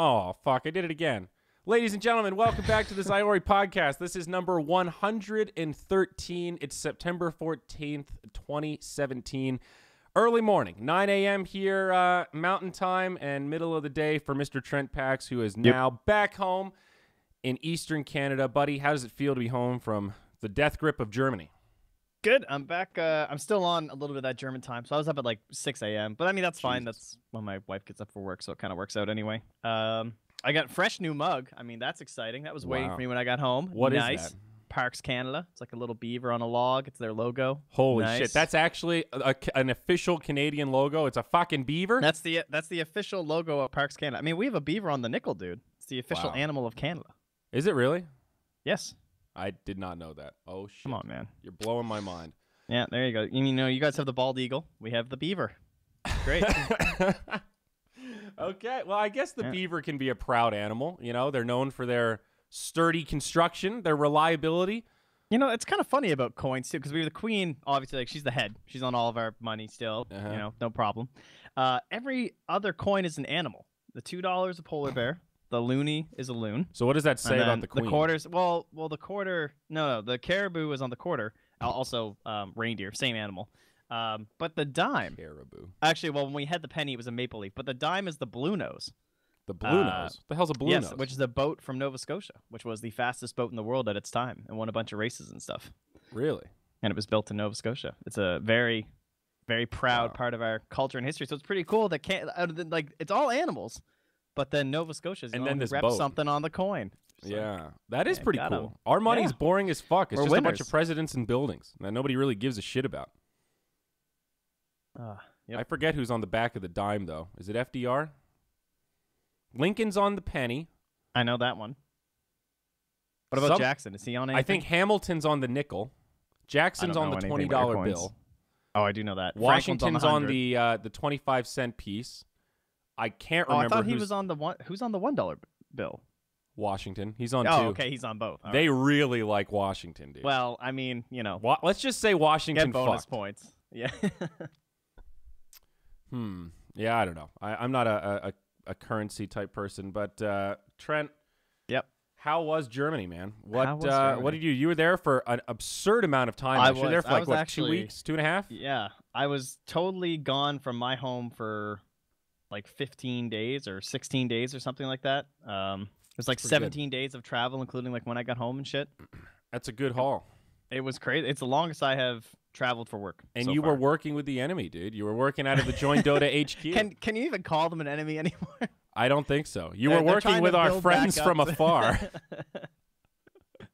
Oh, fuck. I did it again. Ladies and gentlemen, welcome back to the Zyori Podcast. This is number 113. It's September 14th, 2017. Early morning, 9 a.m. here, Mountain Time, and middle of the day for Mr. Trent Pax, who is now back home in Eastern Canada. Buddy, how does it feel to be home from the death grip of Germany? Good. I'm back. I'm still on a little bit of that German time, so I was up at like 6 a.m. But I mean, that's fine. That's when my wife gets up for work, so it kind of works out anyway. I got fresh new mug. I mean, that's exciting. That was waiting for me when I got home. What is that? Parks Canada. It's like a little beaver on a log. It's their logo. Holy shit! That's actually an official Canadian logo. It's a fucking beaver. That's the official logo of Parks Canada. I mean, we have a beaver on the nickel, dude. It's the official animal of Canada. Is it really? Yes. I did not know that. Oh, shit. Come on, man. You're blowing my mind. Yeah, there you go. You know, you guys have the bald eagle. We have the beaver. Great. Okay. Well, I guess the beaver can be a proud animal. You know, they're known for their sturdy construction, their reliability. You know, it's kind of funny about coins, too, because we have the queen, obviously, like, she's the head. She's on all of our money still. You know, no problem. Every other coin is an animal. The $2 is a polar bear. The loonie is a loon. So what does that say about the queen? The quarters, well, the quarter, no, the caribou is on the quarter. Also, reindeer, same animal. But the dime. Caribou. Actually, well, when we had the penny, it was a maple leaf. But the dime is the blue nose. The blue nose? What the hell's a blue nose? Yes, which is a boat from Nova Scotia, which was the fastest boat in the world at its time and won a bunch of races and stuff. Really? And it was built in Nova Scotia. It's a very, very proud part of our culture and history. So it's pretty cool that like it's all animals. But then Nova Scotia's and then this rep boat. Something on the coin. So, yeah, that is pretty cool. Our money's boring as fuck. It's just a bunch of presidents and buildings that nobody really gives a shit about. I forget who's on the back of the dime, though. Is it FDR? Lincoln's on the penny. I know that one. What about Jackson? Is he on anything? I think Hamilton's on the nickel. Jackson's on the $20 bill. Oh, I do know that. Washington's on the 25-cent piece. I can't remember. I thought he was on the one. Who's on the $1 bill? Washington. He's on two. Okay, he's on both. They really like Washington, dude. Well, I mean, you know. Let's just say Washington get bonus fucked. Points. Yeah. Yeah, I don't know. I'm not a currency type person, but Trent. Yep. How was Germany, man? What did you were there for an absurd amount of time. I was. You were there for like what, actually, 2 weeks, 2.5? Yeah. I was totally gone from my home for like 15 days or 16 days or something like that. It was like 17 days of travel, including like when I got home and shit. That's a good haul. It was crazy. It's the longest I have traveled for work. And you were working with the enemy, dude. You were working out of the joint Dota HQ. Can you even call them an enemy anymore? I don't think so. You were working with our friends from afar.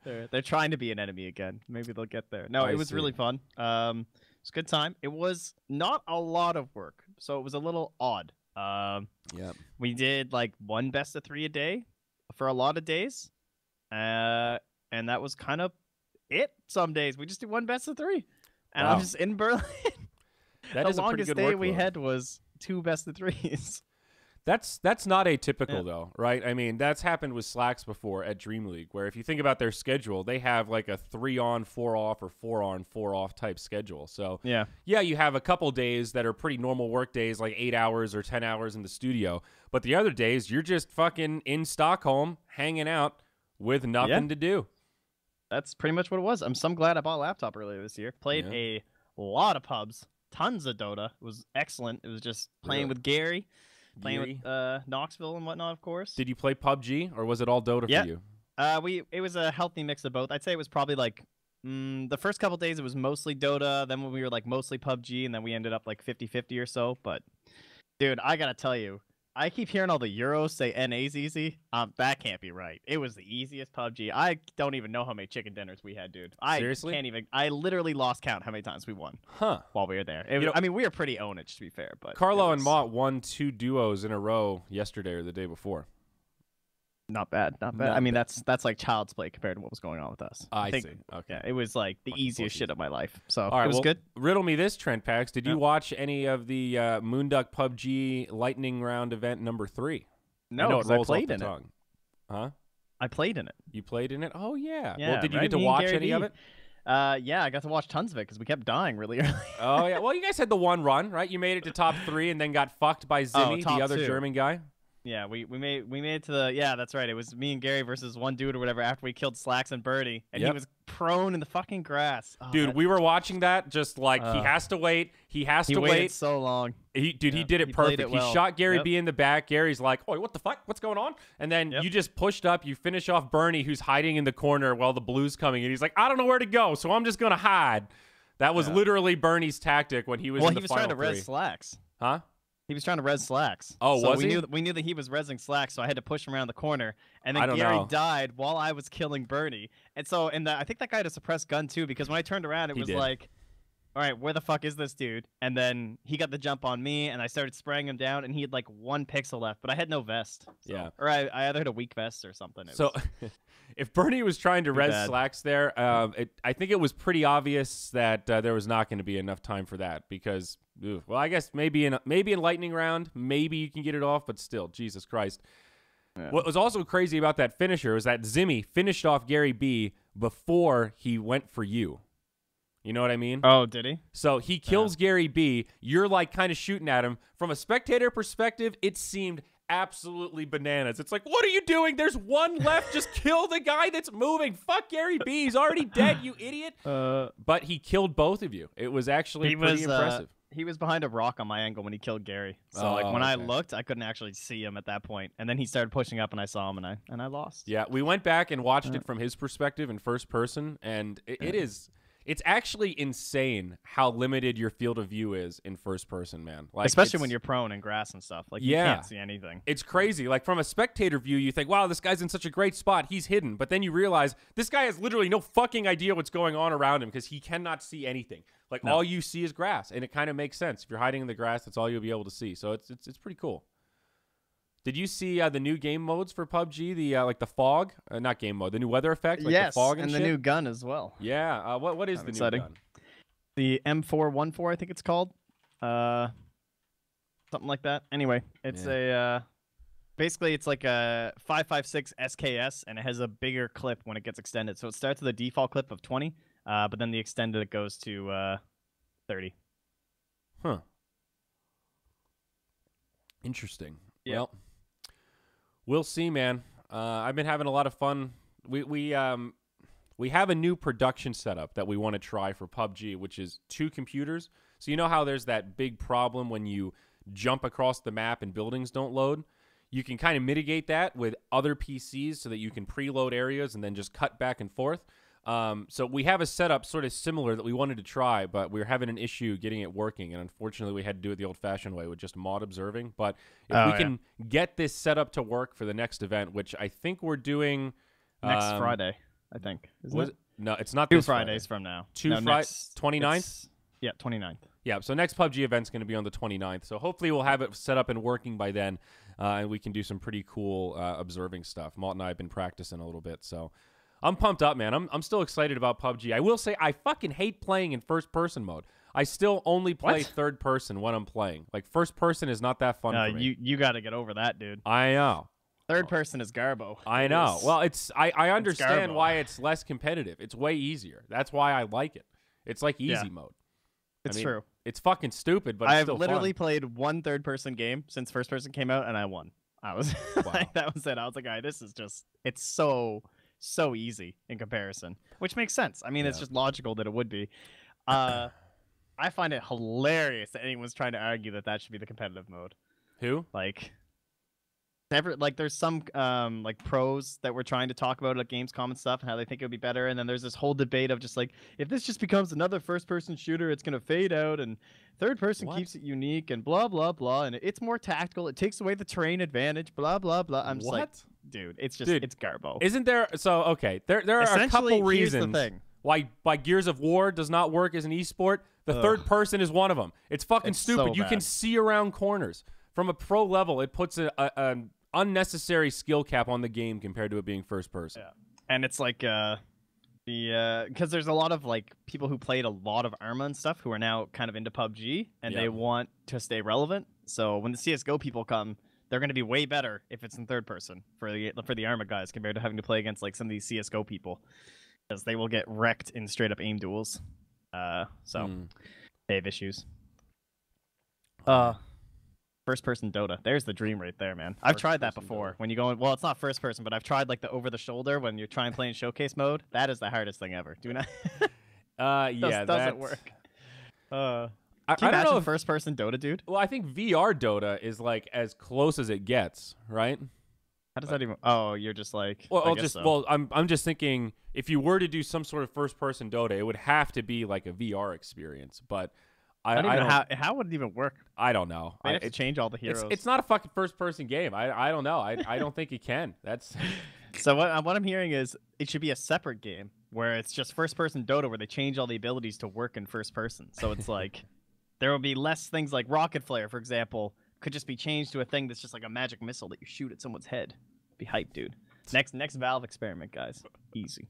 They're trying to be an enemy again. Maybe they'll get there. No, it was really fun. It was a good time. It was not a lot of work, so it was a little odd. We did like one best of 3 a day for a lot of days, and that was kind of it. Some days we just did one best of 3, and I'm just in Berlin. That is a pretty good longest day workload. we had was 2 best of 3s. That's not atypical though, right? I mean, that's happened with Slacks before at Dream League, where if you think about their schedule, they have like a 3 on, 4 off, or 4 on, 4 off type schedule. So yeah, you have a couple days that are pretty normal work days, like 8 hours or 10 hours in the studio. But the other days, you're just fucking in Stockholm, hanging out with nothing to do. That's pretty much what it was. I'm glad I bought a laptop earlier this year. Played a lot of pubs, tons of Dota. It was excellent. It was just playing with Gary. Playing with Knoxville and whatnot, of course. Did you play PUBG, or was it all Dota for you? It was a healthy mix of both. I'd say it was probably like the first couple days it was mostly Dota. Then when we were like mostly PUBG, and then we ended up like 50-50 or so. But dude, I gotta tell you, I keep hearing all the Euros say NA's easy. That can't be right. It was the easiest PUBG. I don't even know how many chicken dinners we had, dude. Seriously? Can't even. I literally lost count how many times we won. While we were there. I mean, we were pretty ownage, to be fair. But Carlo and Mott won 2 duos in a row yesterday or the day before. Not bad, not bad. I mean, that's like child's play compared to what was going on with us. I see. Okay, yeah, it was like the easiest shit of my life. So all right, it was good. Riddle me this, Trent Pax. Did you watch any of the MOONDUCK PUBG Lightning Round event number 3? No, because I played in it. Huh? I played in it. You played in it? Oh yeah. Yeah. Well, did you get to watch any of it? Yeah, I got to watch tons of it because we kept dying really early. Oh yeah. Well, you guys had the one run, right? You made it to top 3 and then got fucked by Zimmy, the other German guy. Yeah, we made it to the that's right. It was me and Gary versus one dude or whatever after we killed Slacks and Birdie, and he was prone in the fucking grass. Oh, dude, we were watching that just like he has to wait. He waited so long. He did it perfect. He shot Gary B in the back. Gary's like, "Oh, what the fuck? What's going on?" And then you just pushed up. You finish off Bernie, who's hiding in the corner while the blue's coming, and he's like, "I don't know where to go, so I'm just gonna hide." That was literally Bernie's tactic when he was in the final trying to res Slacks. Huh? He was trying to res Slacks. Oh, so was he? We knew that he was resing Slacks, so I had to push him around the corner. And then Gary died while I was killing Bernie. And so, I think that guy had a suppressed gun too, because when I turned around, it was like, all right, where the fuck is this dude? And then he got the jump on me, and I started spraying him down, and he had like 1 pixel left, but I had no vest. So, or I either had a weak vest or something. If Bernie was trying to res Slacks there, I think it was pretty obvious that there was not going to be enough time for that because, well, I guess maybe in lightning round, maybe you can get it off, but still, Jesus Christ. Yeah. What was also crazy about that finisher was that Zimmy finished off Gary B before he went for you. You know what I mean? Oh, did he? So he kills Gary B. You're like kind of shooting at him. From a spectator perspective, it seemed absolutely bananas. It's like, what are you doing? There's one left. Just kill the guy that's moving. Fuck Gary B. He's already dead, you idiot. But he killed both of you. It was actually pretty impressive. He was behind a rock on my angle when he killed Gary. So like when I looked, I couldn't actually see him at that point. And then he started pushing up and I saw him and I lost. Yeah, we went back and watched it from his perspective in first person, and it's actually insane how limited your field of view is in first person, man. Like, especially when you're prone in grass and stuff. Like, you can't see anything. It's crazy. Like, from a spectator view, you think, wow, this guy's in such a great spot. He's hidden. But then you realize this guy has literally no fucking idea what's going on around him because he cannot see anything. Like, all you see is grass. And it kind of makes sense. If you're hiding in the grass, that's all you'll be able to see. So it's pretty cool. Did you see the new game modes for PUBG? The like the fog, not game mode, the new weather effect, like the fog and the new gun as well. Yeah, what is the new gun? The M414, I think it's called, something like that. Anyway, it's basically it's like a 5.56 SKS, and it has a bigger clip when it gets extended. So it starts with a default clip of 20, but then the extended it goes to 30. Huh. Interesting. Yeah. Well, we'll see, man. I've been having a lot of fun. We have a new production setup that we want to try for PUBG, which is 2 computers. So you know how there's that big problem when you jump across the map and buildings don't load? You can kind of mitigate that with other PCs so that you can preload areas and then just cut back and forth. So we have a setup sort of similar that we wanted to try, but we were having an issue getting it working, and unfortunately we had to do it the old-fashioned way with just mod observing. But if we can get this setup to work for the next event, which I think we're doing next Friday, I think. Isn't it? No, it's not 2 this Fridays from now. 29th? Yeah, 29th. Yeah, so next PUBG event's going to be on the 29th. So hopefully we'll have it set up and working by then, and we can do some pretty cool observing stuff. Malt and I have been practicing a little bit, so I'm pumped up, man. I'm still excited about PUBG. I will say I fucking hate playing in first-person mode. I still only play third person when I'm playing. Like, first person is not that fun for me. You got to get over that, dude. I know. Third person is garbo. I know. Well, I understand why it's less competitive. It's way easier. That's why I like it. It's like easy mode. It's true. It's fucking stupid, but it's still fun. I've literally played 1 third-person game since first person came out, and I won. I was like, that was it. I was like, all right, this is just, it's so easy in comparison, which makes sense. I mean, it's just logical that it would be. I find it hilarious that anyone's trying to argue that should be the competitive mode. Who? There's some like pros that were trying to talk about it at Gamescom and stuff and how they think it would be better, and then there's this whole debate of just like, if this just becomes another first-person shooter, it's gonna fade out, and third person keeps it unique, and blah blah blah, and it's more tactical, it takes away the terrain advantage, blah blah blah. I'm just like, dude, it's just it's garbo. Isn't there? So okay, there are a couple reasons why Gears of War does not work as an esport. The third person is one of them. It's fucking stupid. So you can see around corners. From a pro level, it puts an unnecessary skill cap on the game compared to it being first person. Yeah. And it's like because there's a lot of like people who played a lot of Arma and stuff who are now kind of into PUBG, and they want to stay relevant. So when the CS:GO people come, they're going to be way better if it's in third person for the Arma guys compared to having to play against like some of these CS:GO people, because they will get wrecked in straight up aim duels. So they have issues. First-person Dota. There's the dream right there, man. I've tried that before. Dota. When you go in, well, it's not first-person, but I've tried like the over-the-shoulder when you're trying to play in showcase mode. That is the hardest thing ever. Do not. Yeah, doesn't work. I don't know if first-person Dota, dude. Well, I think VR Dota is like as close as it gets, right? How does that even? Oh, you're just like. I'm just thinking if you were to do some sort of first-person Dota, it would have to be like a VR experience, but. I don't know how would it even work? I don't know. I have to change all the heroes. It's not a fucking first-person game. I don't know. I don't think it can. That's so what I'm hearing is it should be a separate game where it's just first-person Dota where they change all the abilities to work in first person. So it's like there will be less things like Rocket Flare, for example, could just be changed to a thing that's just like a magic missile that you shoot at someone's head. Be hype, dude. Next Valve experiment, guys. Easy.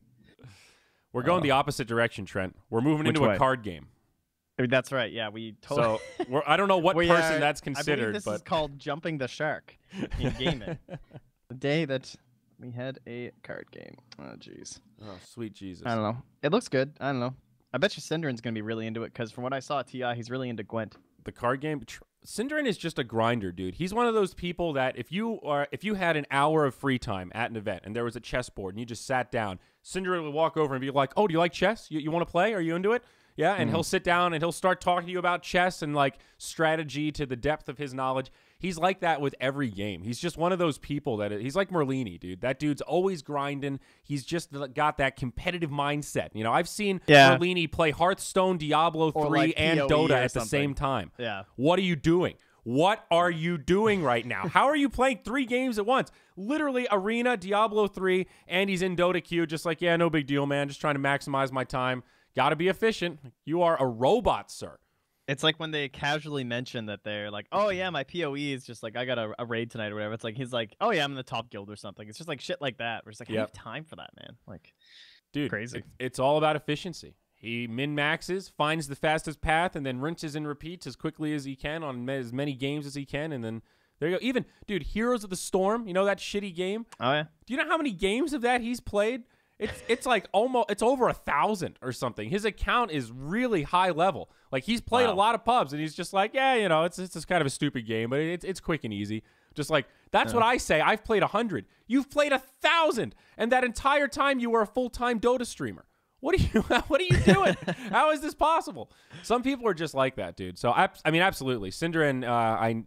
We're going the opposite direction, Trent. We're moving into a card game. That's right. Yeah, we totally. So I don't know what person that's considered. I believe this is called jumping the shark in gaming. The day that we had a card game. Oh, jeez. Oh, sweet Jesus. I don't know. It looks good. I don't know. I bet you Syndren's gonna be really into it because from what I saw at TI, he's really into Gwent. The card game. Syndren is just a grinder, dude. He's one of those people that if you had an hour of free time at an event and there was a chessboard and you just sat down, Syndren would walk over and be like, "Oh, do you like chess? You want to play? Are you into it?" Yeah, and he'll sit down and he'll start talking to you about chess and like strategy to the depth of his knowledge. He's like that with every game. He's just one of those people he's like Merlini, dude. That dude's always grinding. He's just got that competitive mindset. You know, I've seen Merlini play Hearthstone, Diablo 3, like and Dota at the same time. Yeah. What are you doing? What are you doing right now? How are you playing 3 games at once? Literally Arena, Diablo 3, and he's in Dota queue just like, yeah, no big deal, man. Just trying to maximize my time. Got to be efficient. You are a robot, sir. It's like when they casually mention that they're like, oh, yeah, my PoE is just like, I got a raid tonight or whatever. It's like, he's like, oh, yeah, I'm in the top guild or something. It's just like shit like that. Where it's like, I don't have time for that, man. Like, dude, crazy. It's all about efficiency. He min-maxes, finds the fastest path, and then rinses and repeats as quickly as he can on as many games as he can. And then there you go. Even, dude, Heroes of the Storm, you know that shitty game? Oh, yeah. Do you know how many games of that he's played? It's like it's over 1,000 or something. His account is really high level. Like he's played a lot of pubs, and he's just like, yeah, you know, it's just kind of a stupid game, but it's quick and easy. Just like that's what I say. I've played 100. You've played 1,000, and that entire time you were a full-time Dota streamer. What are you doing? How is this possible? Some people are just like that, dude. So I mean, absolutely, Syndren.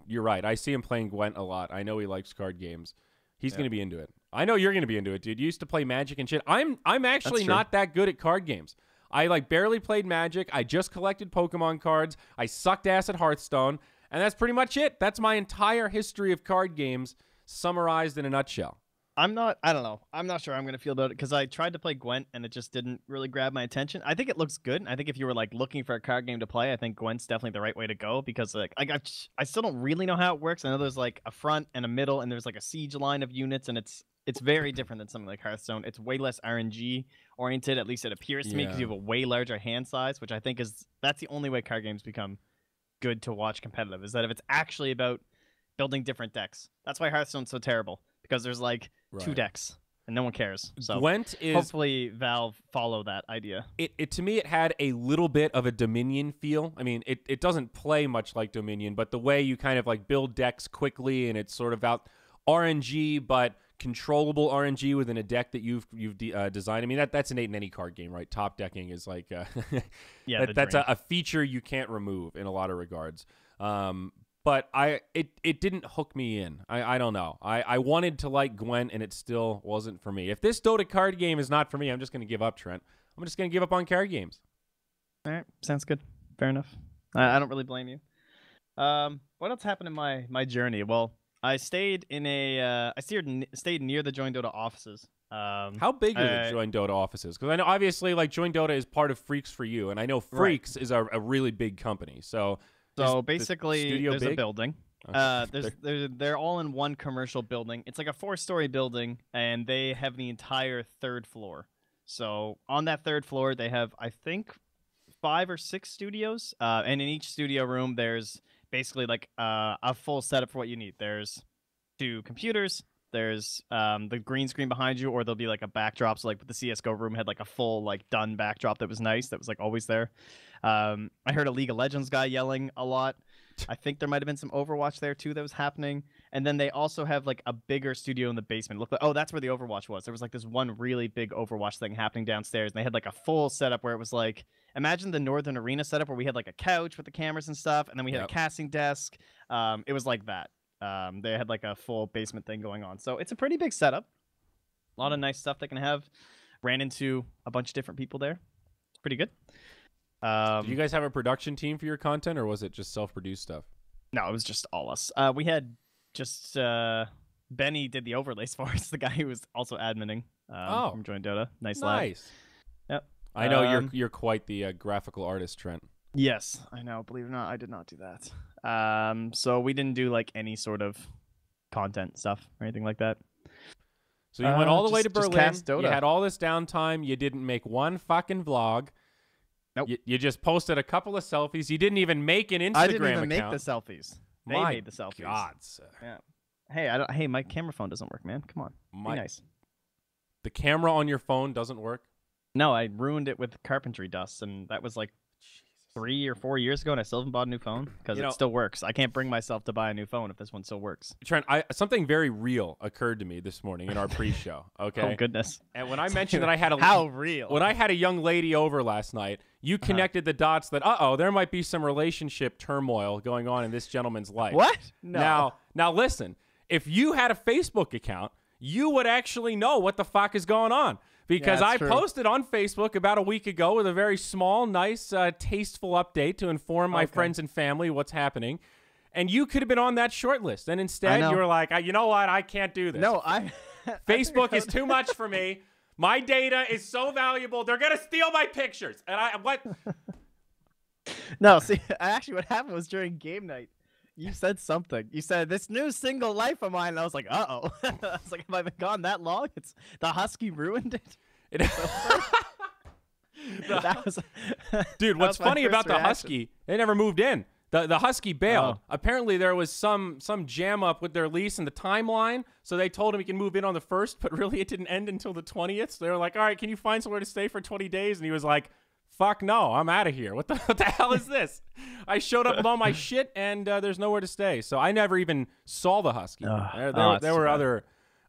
You're right. I see him playing Gwent a lot. I know he likes card games. He's gonna be into it. I know you're going to be into it, dude. You used to play Magic and shit. I'm actually not that good at card games. I like barely played Magic. I just collected Pokemon cards. I sucked ass at Hearthstone, and that's pretty much it. That's my entire history of card games summarized in a nutshell. I don't know. I'm not sure I'm going to feel about it because I tried to play Gwent and it just didn't really grab my attention. I think it looks good. I think if you were like looking for a card game to play, I think Gwent's definitely the right way to go because like I still don't really know how it works. I know there's like a front and a middle and there's like a siege line of units and it's very different than something like Hearthstone. It's way less RNG oriented, at least it appears to me, because you have a way larger hand size, which I think that's the only way card games become good to watch competitive, is that if it's actually about building different decks. That's why Hearthstone's so terrible, because there's like 2 decks and no one cares. So Gwent is, hopefully Valve follow that idea. To me, it had a little bit of a Dominion feel. I mean, it doesn't play much like Dominion, but the way you kind of like build decks quickly, and it's sort of about RNG, but controllable RNG within a deck that you've designed. I mean, that's innate in any card game, right? Top decking is like that's a feature you can't remove in a lot of regards. But it didn't hook me in. I don't know. I wanted to like Gwent, and it still wasn't for me. If this Dota card game is not for me, I'm just going to give up, Trent. I'm just going to give up on card games. All right, sounds good. Fair enough. I don't really blame you. What else happened in my journey? Well, I stayed in stayed near the Join Dota offices. How big are the Join Dota offices? Because I know obviously like Join Dota is part of Freaks for You, and I know Freaks is a really big company. So basically, there's a building. They're all in one commercial building. It's like a 4-story building, and they have the entire 3rd floor. So on that 3rd floor, they have, I think, 5 or 6 studios. And in each studio room, there's basically like a full setup for what you need. There's 2 computers, There's the green screen behind you, or there'll be like a backdrop. So like the CS:GO room had like a full like done backdrop that was nice. That was like always there. I heard a League of Legends guy yelling a lot. I think there might have been some Overwatch there too that was happening. And then they also have like a bigger studio in the basement. Look, oh, that's where the Overwatch was. There was like this one really big Overwatch thing happening downstairs, and they had like a full setup where it was like, imagine the Northern Arena setup where we had like a couch with the cameras and stuff, and then we had a casting desk. It was like that. They had like a full basement thing going on. So it's a pretty big setup. A lot of nice stuff they can have. Ran into a bunch of different people there. It's pretty good. Did you guys have a production team for your content, or was it just self-produced stuff? No, it was just all us. We had just Benny did the overlays for us, the guy who was also adminning from Join Dota. Nice lad. Yep. I know you're quite the graphical artist, Trent. Yes, I know. Believe it or not, I did not do that. So we didn't do like any sort of content stuff or anything like that. So you went all the way to Berlin. You had all this downtime. You didn't make one fucking vlog. Nope. You just posted a couple of selfies. You didn't even make an Instagram account. I didn't even make the selfies. They made the selfies. God, sir. Yeah. Hey, hey, my camera phone doesn't work, man. Come on. Be nice. The camera on your phone doesn't work? No, I ruined it with carpentry dust, and that was like 3 or 4 years ago, and I still haven't bought a new phone because it still works. I can't bring myself to buy a new phone if this one still works. Trent, something very real occurred to me this morning in our pre-show. Okay. Oh goodness. And when I mentioned that I had when I had a young lady over last night, you connected the dots that there might be some relationship turmoil going on in this gentleman's life. What? No. Now listen. If you had a Facebook account, you would actually know what the fuck is going on. Because I posted on Facebook about a week ago with a very small, nice, tasteful update to inform my friends and family what's happening. And you could have been on that short list. And instead, you were like, you know what? I can't do this. No, Facebook is too much for me. My data is so valuable. They're going to steal my pictures. And what? No, see, actually what happened was during game night. You said something. You said, this new single life of mine. And I was like, uh-oh. I was like, have I been gone that long? The husky ruined it. Dude, what's funny about the husky, they never moved in. The husky bailed. Apparently there was some jam up with their lease and the timeline, so they told him he can move in on the 1st, but really it didn't end until the 20th. So they were like, all right, can you find somewhere to stay for 20 days? And he was like, fuck no, I'm out of here. What the hell is this? I showed up with all my shit, and there's nowhere to stay. So I never even saw the husky. There were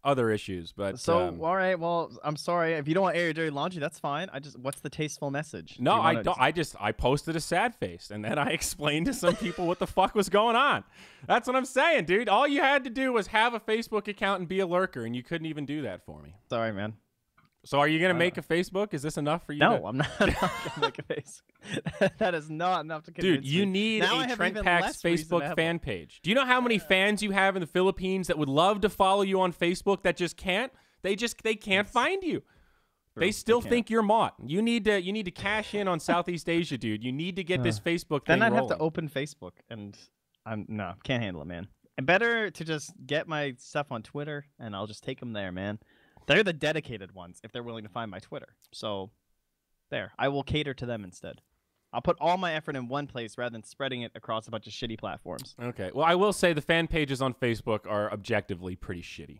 other issues, but all right. Well, I'm sorry if you don't want to air your dirty laundry. That's fine. What's the tasteful message? No, I don't. I posted a sad face, and then I explained to some people what the fuck was going on. That's what I'm saying, dude. All you had to do was have a Facebook account and be a lurker, and you couldn't even do that for me. Sorry, man. So are you going to make a Facebook? Is this enough for you? No, I'm not going to make a Facebook. That is not enough to convince me. Dude, you need a Trent Pax Facebook fan page. Do you know how many fans you have in the Philippines that would love to follow you on Facebook that just can't? They can't find you. They still think you're Mott. You need to cash in on Southeast Asia, dude. You need to get this Facebook thing Then I'd rolling. have to open Facebook, and can't handle it, man. And better to just get my stuff on Twitter, and I'll just take them there, man. They're the dedicated ones if they're willing to find my Twitter. So there, I will cater to them instead. I'll put all my effort in one place rather than spreading it across a bunch of shitty platforms. Okay. Well, I will say the fan pages on Facebook are objectively pretty shitty.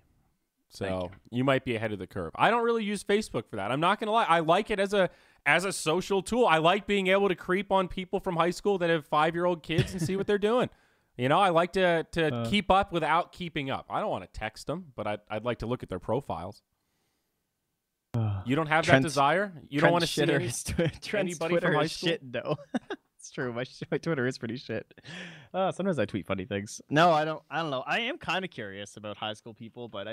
So you might be ahead of the curve. I don't really use Facebook for that. I'm not going to lie. I like it as a social tool. I like being able to creep on people from high school that have 5-year-old kids and see what they're doing. You know, I like to keep up without keeping up. I don't want to text them, but I'd like to look at their profiles. You don't have that desire? You don't want to see anybody from high school? Shit, no. It's true. My Twitter is pretty shit. Sometimes I tweet funny things. No, I don't know. I am kind of curious about high school people, but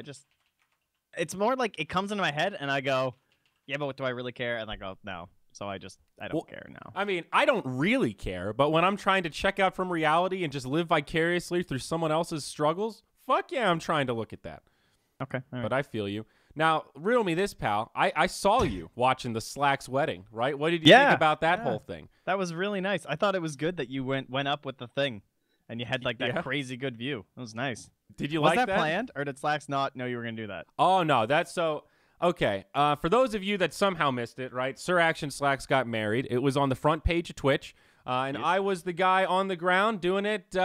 it's more like it comes into my head and I go, yeah, but what do I really care? And I go, no. So I don't care now. I mean, I don't really care, but when I'm trying to check out from reality and just live vicariously through someone else's struggles, fuck yeah, I'm trying to look at that. Okay. All right. But I feel you. Now, riddle me this, pal. I saw you watching the Slacks wedding, right? What did you think about that whole thing? That was really nice. I thought it was good that you went up with the thing, and you had like that crazy good view. It was nice. Did you like that? Was that planned, or did Slacks not know you were going to do that? Oh, no. That's so... Okay. For those of you that somehow missed it, right? Sir Action Slacks got married. It was on the front page of Twitch, and I was the guy on the ground doing it,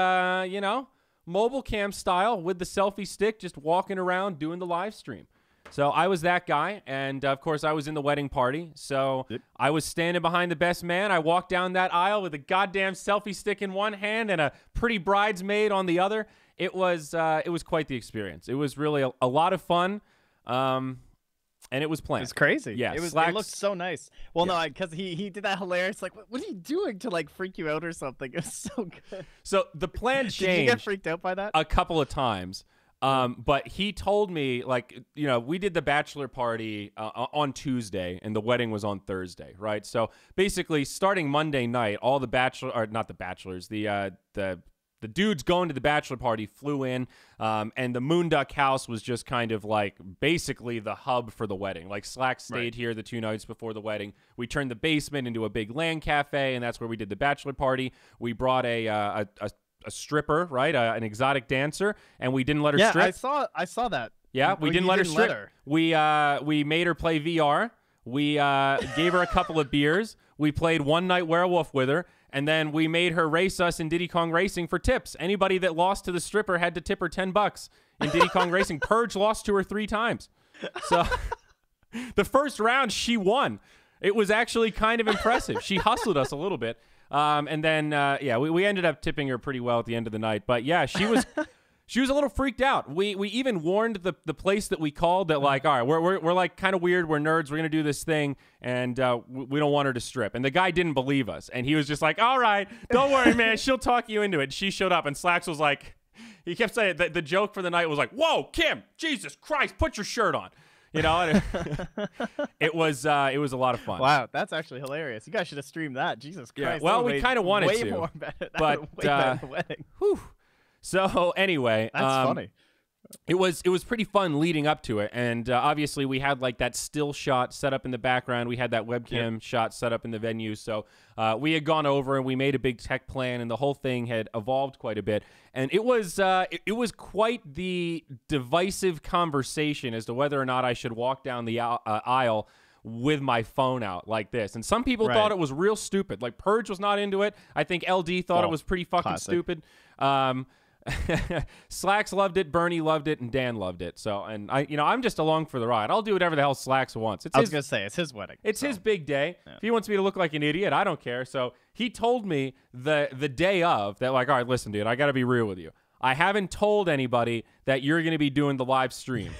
mobile cam style with the selfie stick, just walking around doing the live stream. So I was that guy, and of course I was in the wedding party. So I was standing behind the best man. I walked down that aisle with a goddamn selfie stick in one hand and a pretty bridesmaid on the other. It was quite the experience. It was really a lot of fun, and it was planned. It's crazy. Yeah, it looked so nice. Well, no, because he did that hilarious. Like, what are you doing to like freak you out or something? It was so good. So the plan changed. Did you get freaked out by that? A couple of times. But he told me, like, you know, we did the bachelor party on Tuesday and the wedding was on Thursday, right? So basically starting Monday night, all the the dudes going to the bachelor party flew in, and the Moonduck house was just kind of like basically the hub for the wedding. Like Slack stayed here the 2 nights before the wedding. We turned the basement into a big LAN cafe, and that's where we did the bachelor party. We brought a stripper, right? An exotic dancer, and we didn't let her strip. I saw that. Yeah, we didn't let her strip. We made her play VR. We gave her a couple of beers. We played One Night Werewolf with her, and then we made her race us in Diddy Kong Racing for tips. Anybody that lost to the stripper had to tip her $10 in Diddy Kong Racing. Purge lost to her 3 times. So the first round, she won. It was actually kind of impressive. She hustled us a little bit. And then, we ended up tipping her pretty well at the end of the night. But, yeah, she was a little freaked out. We even warned the place that we called that, like, all right, we're like kind of weird. We're nerds. We're going to do this thing, and we don't want her to strip. And the guy didn't believe us. And he was just like, all right, don't worry, man. She'll talk you into it. And she showed up, and Slacks was like, he kept saying the joke for the night was like, whoa, Kim, Jesus Christ, put your shirt on. You know, it was a lot of fun. Wow, that's actually hilarious. You guys should have streamed that. Jesus Christ. Yeah, well, we kind of wanted way to. More better. But way better than the wedding. Whew. So anyway, that's funny. It was pretty fun leading up to it, and obviously we had like that still shot set up in the background. We had that webcam shot set up in the venue, so we had gone over and we made a big tech plan, and the whole thing had evolved quite a bit. And it was quite the divisive conversation as to whether or not I should walk down the aisle with my phone out like this. And some people thought it was real stupid. Like Purge was not into it. I think LD thought it was pretty fucking stupid. Slacks loved it, Bernie loved it, and Dan loved it. So, and I'm just along for the ride. I'll do whatever the hell Slacks wants. I was gonna say it's his wedding. It's his big day. Yeah. If he wants me to look like an idiot, I don't care. So he told me the day of that, like, all right, listen, dude, I got to be real with you. I haven't told anybody that you're gonna be doing the live stream.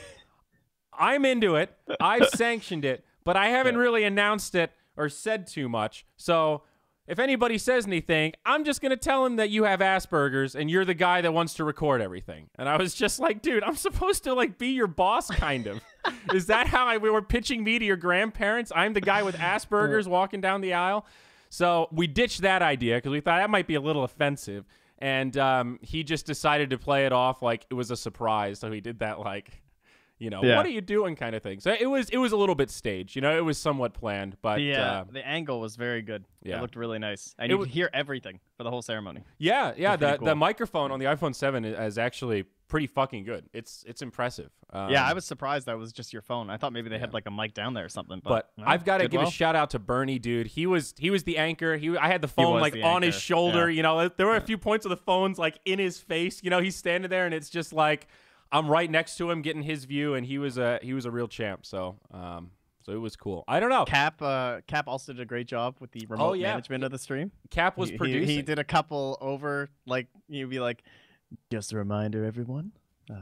I'm into it. I've sanctioned it, but I haven't really announced it or said too much. So if anybody says anything, I'm just going to tell him that you have Asperger's and you're the guy that wants to record everything. And I was just like, dude, I'm supposed to like be your boss, kind of. Is that how we were pitching me to your grandparents? I'm the guy with Asperger's walking down the aisle. So we ditched that idea because we thought that might be a little offensive. And he just decided to play it off like it was a surprise. So he did that like, what are you doing kind of thing. So it was a little bit staged. It was somewhat planned. But the angle was very good. Yeah. It looked really nice. And you could hear everything for the whole ceremony. Yeah. The microphone on the iPhone 7 is actually pretty fucking good. It's impressive. I was surprised that was just your phone. I thought maybe they had like a mic down there or something. But I've got to give a shout out to Bernie, dude. He was the anchor. I had the phone like on his shoulder. Yeah. There were a few points of the phones like in his face. He's standing there and it's just like I'm right next to him getting his view, and he was a real champ. So it was cool. I don't know. Cap also did a great job with the remote management of the stream. Cap was producing. He did a couple over, like you'd be like, just a reminder, everyone.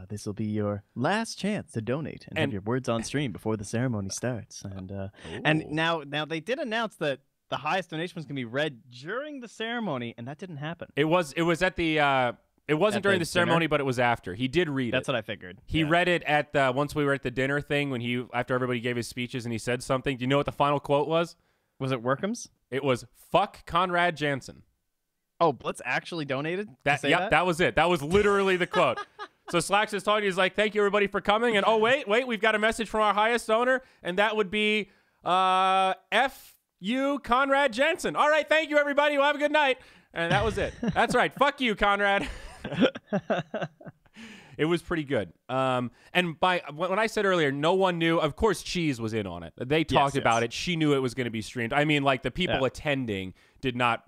This will be your last chance to donate and have your words on stream before the ceremony starts. And now they did announce that the highest donation was going to be read during the ceremony, and that didn't happen. It was at the. It wasn't during the ceremony, but it was after. He did read it. That's what I figured. He read it at once we were at the dinner thing after everybody gave his speeches and he said something. Do you know what the final quote was? Was it Workham's? It was "fuck Conrad Jansen." Oh, Blitz actually donated? That was it. That was literally the quote. So Slacks is talking. He's like, "Thank you everybody for coming." And wait, we've got a message from our highest donor, and that would be F you Conrad Jansen. All right, thank you everybody. We'll have a good night. And that was it. That's right. Fuck you, Conrad. It was pretty good. And when I said earlier, no one knew. Of course, Cheese was in on it. They talked about it. She knew it was going to be streamed. I mean, like the people attending did not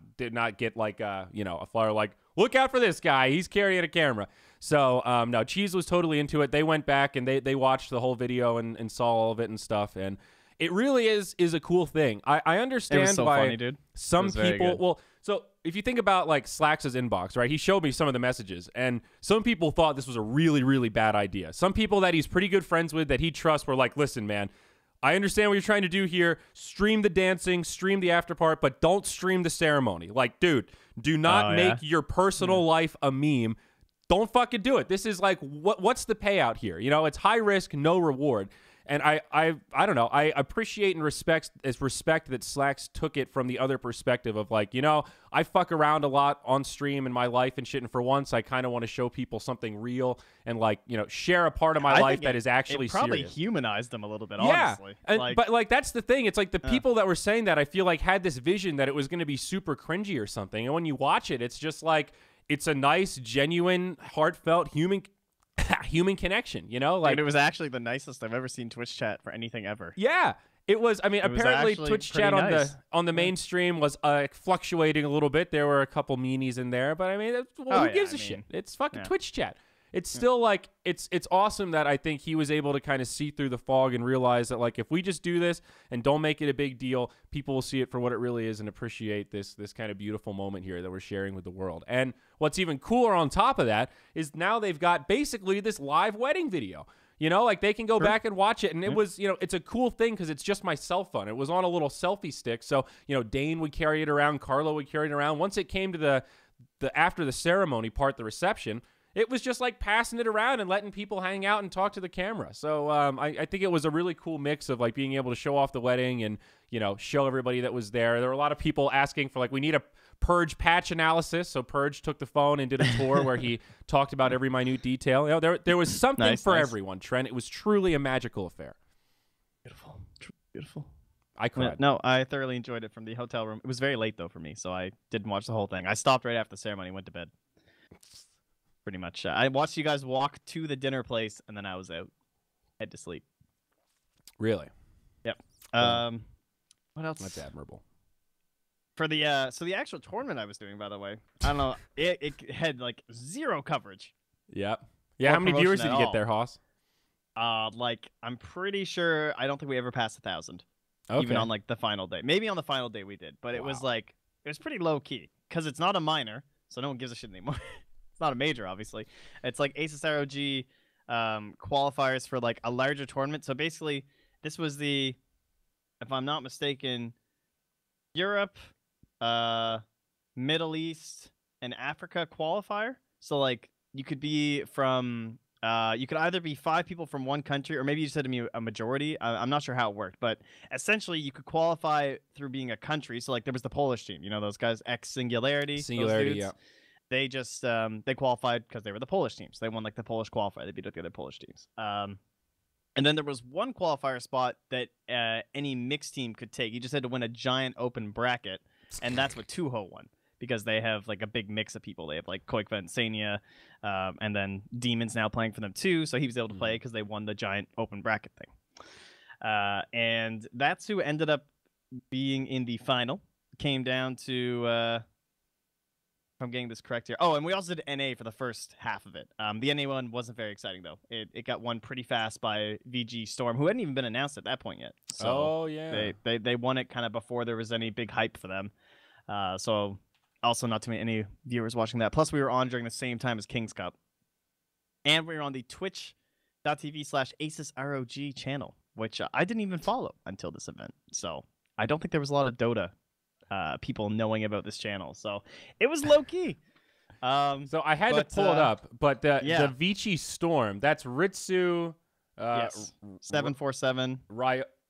get like a flyer like, look out for this guy, he's carrying a camera. So no, Cheese was totally into it. They went back and they watched the whole video and saw all of it and stuff, and it really is a cool thing. I understand it was so why funny, dude. Some people, well, so if you think about like Slacks' inbox, right? He showed me some of the messages, and some people thought this was a really, really bad idea. Some people that he's pretty good friends with, that he trusts, were like, listen, man, I understand what you're trying to do here. Stream the dancing, stream the after part, but don't stream the ceremony. Like, dude, do not make your personal life a meme. Don't fucking do it. This is like, what's the payout here? You know, it's high risk, no reward. And I don't know. I appreciate and respect that Slacks took it from the other perspective of like, you know, I fuck around a lot on stream in my life and shit, and for once I kind of want to show people something real and like, you know, share a part of my life that is actually serious. It probably humanized them a little bit, honestly. And, but like that's the thing. It's like the people that were saying that, I feel like, had this vision that it was going to be super cringy or something, and when you watch it, it's just like, it's a nice, genuine, heartfelt human connection, you know? Like, dude, it was actually the nicest I've ever seen Twitch chat for anything ever. Yeah, it was. I mean, apparently Twitch chat on the main stream was fluctuating a little bit. There were a couple meanies in there, but I mean, who gives a shit? It's fucking Twitch chat. It's still like, it's awesome that I think he was able to kind of see through the fog and realize that, like, if we just do this and don't make it a big deal, people will see it for what it really is and appreciate this kind of beautiful moment here that we're sharing with the world. And what's even cooler on top of that is now they've got basically this live wedding video. You know, like, they can go back and watch it, and it was, you know, it's a cool thing because it's just my cell phone. It was on a little selfie stick, so, you know, Dane would carry it around, Carlo would carry it around. Once it came to the after the ceremony part, the reception, it was just like passing it around and letting people hang out and talk to the camera. So I think it was a really cool mix of like being able to show off the wedding and, you know, show everybody that was there. There were a lot of people asking for, like, we need a Purge patch analysis. So Purge took the phone and did a tour where he talked about every minute detail. You know, there was something for everyone, Trent. It was truly a magical affair. Beautiful. Beautiful. I cried. No, I thoroughly enjoyed it from the hotel room. It was very late, though, for me, so I didn't watch the whole thing. I stopped right after the ceremony, went to bed. Pretty much. I watched you guys walk to the dinner place, and then I was out. Head to sleep. Really? Yep. What else? That's admirable. For the so the actual tournament I was doing, by the way, I don't know, it had like zero coverage. Yep. Yeah. How many viewers did you get there, Hoss? Like, I'm pretty sure, I don't think we ever passed 1,000. Okay. Even on like the final day. Maybe on the final day we did, but it was like, it was pretty low key because it's not a minor, so no one gives a shit anymore. Not a major, obviously. It's like Asus ROG qualifiers for like a larger tournament. So basically, this was the, if I'm not mistaken, Europe, Middle East, and Africa qualifier. So like, you could be from, you could either be 5 people from one country, or maybe you said to me a majority. I'm not sure how it worked, but essentially you could qualify through being a country. So like, there was the Polish team, you know, those guys, X Singularity. Singularity, yeah. They just they qualified because they were the Polish teams. They won like the Polish qualifier. They beat up the other Polish teams. And then there was one qualifier spot that any mixed team could take. You just had to win a giant open bracket, and that's what Tuho won because they have like a big mix of people. They have like Koikva and Sania, and then Demon's now playing for them too. So he was able to play because they won the giant open bracket thing. And that's who ended up being in the final. Came down to. I'm getting this correct here. Oh, and we also did NA for the first half of it. The NA one wasn't very exciting, though. It got won pretty fast by vg.storm, who hadn't even been announced at that point yet. So they won it kind of before there was any big hype for them. So also not too many viewers watching that. Plus, we were on during the same time as King's Cup. And we were on the twitch.tv/Asus ROG channel, which I didn't even follow until this event. So I don't think there was a lot of Dota people knowing about this channel, so it was low key. So I had to pull it up, but the vg.storm, that's Ritsu. Yes. 747.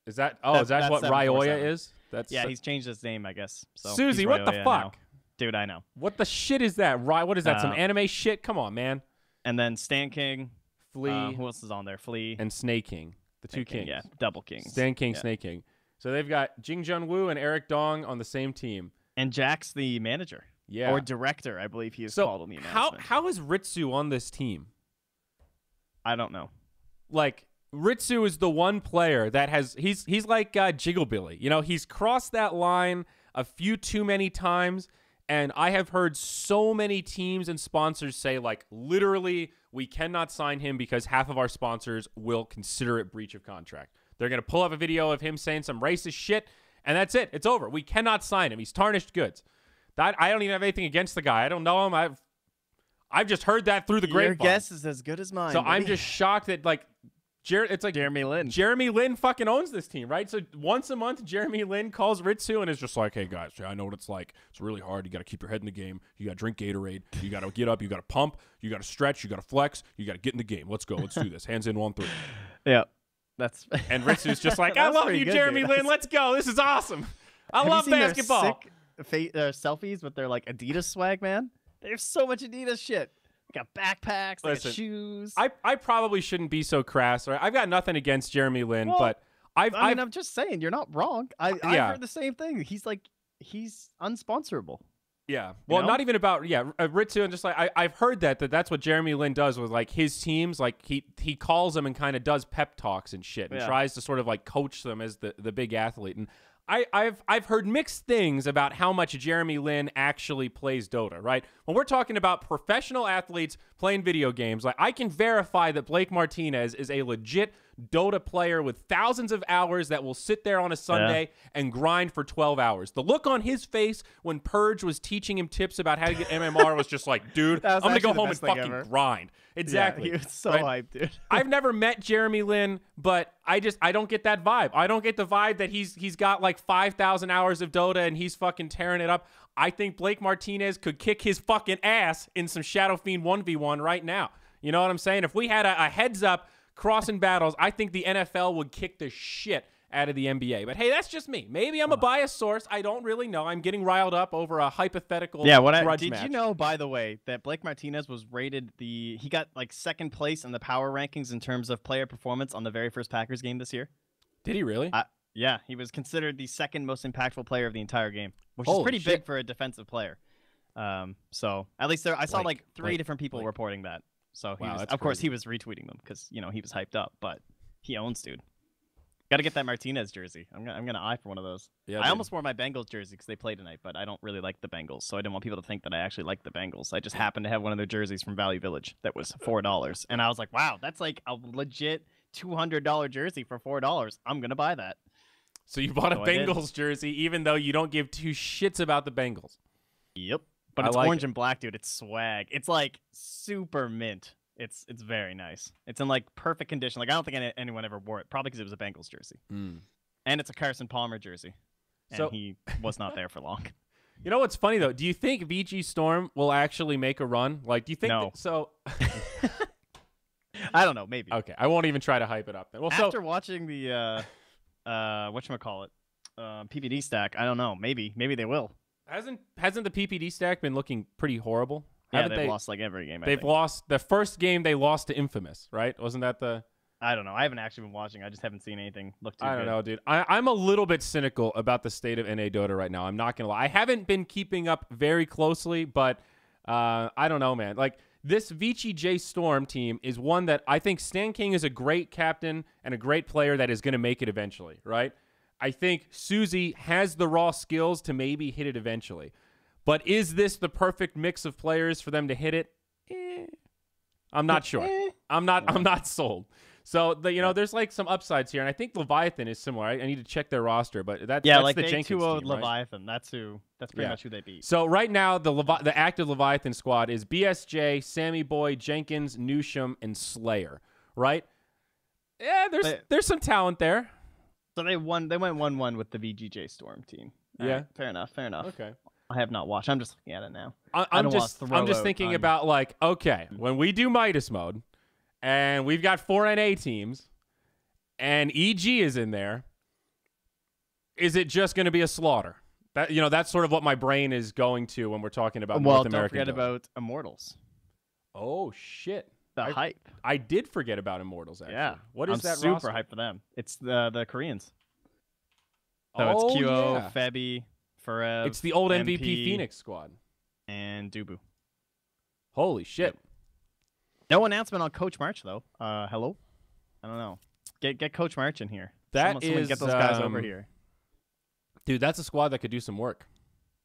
Is that? Oh, is that what Ryoya is? That's he's changed his name, I guess. So Susie, what the fuck, now. Dude? I know. What the shit is that? What is that? Some anime shit? Come on, man. And then Stan King, Flea. Who else is on there? Flea and Snake King. The two kings. Yeah, double kings. Stan King, Snake King. So they've got Jing Jun Woo and Eric Dong on the same team. And Jack's the manager. Yeah. Or director, I believe he is called on the announcement. How is Ritsu on this team? I don't know. Like, Ritsu is the one player that has... He's like Jigglebilly. You know, he's crossed that line a few too many times. And I have heard so many teams and sponsors say, like, literally, we cannot sign him because half of our sponsors will consider it breach of contract. They're going to pull up a video of him saying some racist shit, and that's it. It's over. We cannot sign him. He's tarnished goods. I don't even have anything against the guy. I don't know him. I've just heard that through the grapevine. Your guess is as good as mine. So I'm just shocked that, like, it's like Jeremy Lin. Jeremy Lin fucking owns this team, right? So once a month, Jeremy Lin calls Ritsu and is just like, hey, guys, I know what it's like. It's really hard. You got to keep your head in the game. You got to drink Gatorade. You got to get up. You got to pump. You got to stretch. You got to flex. You got to get in the game. Let's go. Let's do this. Hands in 1-3. Yeah. And Ritsu's just like, I love you, Jeremy Lin. Let's go. This is awesome. I love basketball. Sick selfies with their, like, Adidas swag, man. There's so much Adidas shit. They got backpacks, they got shoes. I probably shouldn't be so crass. Right? I've got nothing against Jeremy Lin, but I'm just saying, you're not wrong. I've heard the same thing. He's unsponsorable. Yeah. Well, not even about Ritsu, and just like I've heard that's what Jeremy Lin does with, like, his teams. Like he calls them and kind of does pep talks and shit and tries to sort of, like, coach them as the big athlete. And I've heard mixed things about how much Jeremy Lin actually plays Dota, right? When we're talking about professional athletes playing video games, like, I can verify that Blake Martinez is a legit Dota player with thousands of hours that will sit there on a Sunday and grind for 12 hours. The look on his face when Purge was teaching him tips about how to get MMR was just like, dude, I'm going to go home and fucking grind. Exactly. Yeah, he was so hyped, dude. I've never met Jeremy Lin, but I don't get that vibe. I don't get the vibe that he's got like 5,000 hours of Dota and he's fucking tearing it up. I think Blake Martinez could kick his fucking ass in some Shadow Fiend 1v1 right now. You know what I'm saying? If we had a heads up crossing battles, I think the NFL would kick the shit out of the NBA. But hey, that's just me. Maybe I'm a biased source. I don't really know. I'm getting riled up over a hypothetical grudge match. Did you know, by the way, that Blake Martinez was rated he got like second place in the power rankings in terms of player performance on the very first Packers game this year? Did he really? Yeah, he was considered the second most impactful player of the entire game, which is pretty big for a defensive player. So at least I saw like three different people reporting that. So of course he was retweeting them because, you know, he was hyped up, but he owns, dude. Got to get that Martinez jersey. I'm gonna eye for one of those. Yeah, I almost wore my Bengals jersey because they play tonight, but I don't really like the Bengals, so I didn't want people to think that I actually like the Bengals. I just happened to have one of their jerseys from Value Village that was $4, and I was like, wow, that's like a legit $200 jersey for $4. I'm gonna buy that. So you bought a Bengals jersey, even though you don't give two shits about the Bengals. Yep, but it's orange and black, dude. It's swag. It's like super mint. It's very nice. It's in like perfect condition. Like I don't think anyone ever wore it, probably because it was a Bengals jersey. And it's a Carson Palmer jersey, and he was not there for long. You know what's funny though? Do you think vg.storm will actually make a run? Like, do you think so? I don't know. Maybe. Okay, I won't even try to hype it up then. Well, after watching the whatchamacallit, PPD stack, I don't know. Maybe they will. Hasn't the PPD stack been looking pretty horrible? Yeah, they've lost like every game. They've lost the first game. They lost to Infamous, right? Wasn't that the? I don't know. I haven't actually been watching. I just haven't seen anything look too good. I don't know, dude. I'm a little bit cynical about the state of NA Dota right now. I'm not gonna lie. I haven't been keeping up very closely, but I don't know, man. Like this vg.storm team is one that I think Stan King is a great captain and a great player that is going to make it eventually, right? I think Susie has the raw skills to maybe hit it eventually. But is this the perfect mix of players for them to hit it? I'm not sure. I'm not sold. So there's like some upsides here, and I think Leviathan is similar. I need to check their roster, but that's like the they Jenkins 2-0'd team, Leviathan. Right? That's pretty much who they beat. So right now the active Leviathan squad is BSJ, Sammy Boy, Jenkins, Newsham, and Slayer. Right? Yeah, there's some talent there. So they went 1-1 with the vg.storm team. Yeah, right, fair enough. Okay. I have not watched. I'm just looking at it now. I'm just thinking about like, okay, when we do Midas mode, and we've got 4 NA teams, and EG is in there, is it just going to be a slaughter? That's sort of what my brain is going to when we're talking about North American. Well, don't forget about Immortals. Oh shit! The hype. I did forget about Immortals. Actually. Yeah. What is that? Super roster? Hype for them. It's the Koreans. So it's QO, Febby, Forev. It's the old MP, MVP Phoenix squad. And Dubu. Holy shit. Yep. No announcement on Coach March, though. Hello? I don't know. Get Coach March in here. Someone get those guys over here. Dude, that's a squad that could do some work.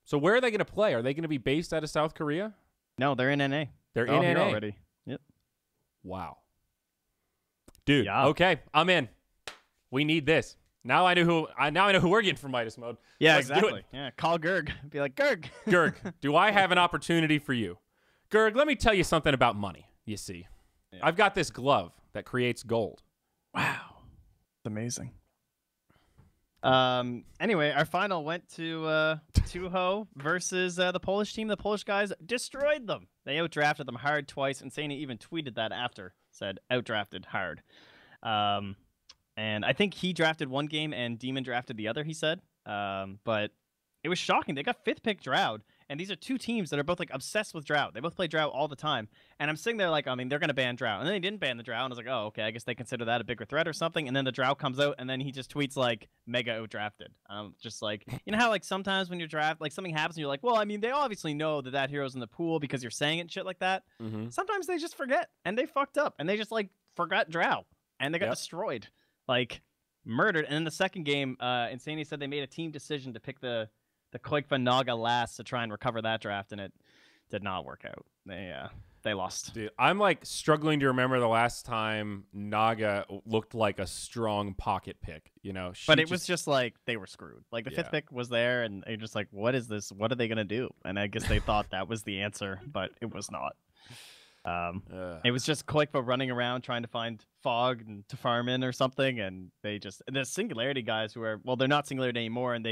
So where are they going to play? Are they going to be based out of South Korea? No, they're in NA. They're in NA already. Yep. Wow. Dude, yeah. Okay, I'm in. We need this. Now I know who we're getting for Midas mode. Yeah, Let's exactly. Yeah, call Gerg. Be like, Gerg. Gerg, do I have an opportunity for you? Gerg, let me tell you something about money, you see. Yeah. I've got this glove that creates gold. Wow. It's amazing. Anyway, our final went to Tuho versus the Polish team. The Polish guys destroyed them. They outdrafted them hard twice. Insane even tweeted that after. Said outdrafted hard. And I think he drafted one game and Demon drafted the other, he said. But it was shocking. They got 5th pick Drow. And these are two teams that are both like obsessed with Drow. They both play Drow all the time. And I'm sitting there like, I mean, they're going to ban Drow. And then they didn't ban the Drow. And I was like, oh, okay, I guess they consider that a bigger threat or something. And then the Drow comes out and then he just tweets like, mega outdrafted. Just like, you know how like sometimes when you're draft, like something happens and you're like, well, I mean, they obviously know that that hero's in the pool because you're saying it and shit like that. Mm-hmm. Sometimes they just forget and they fucked up and they just like forgot Drow and they got destroyed, like murdered. And in the second game, Insane said they made a team decision to pick the Koikva Naga last to try and recover that draft, and it did not work out. They lost. Dude, I'm like struggling to remember the last time Naga looked like a strong pocket pick, you know. But it was just like they were screwed. Like the 5th pick was there, and they're just like, what is this? What are they gonna do? And I guess they thought that was the answer, but it was not. It was just Koikva running around trying to find fog and to farm in or something, and the Singularity guys who are, well, they're not Singularity anymore, and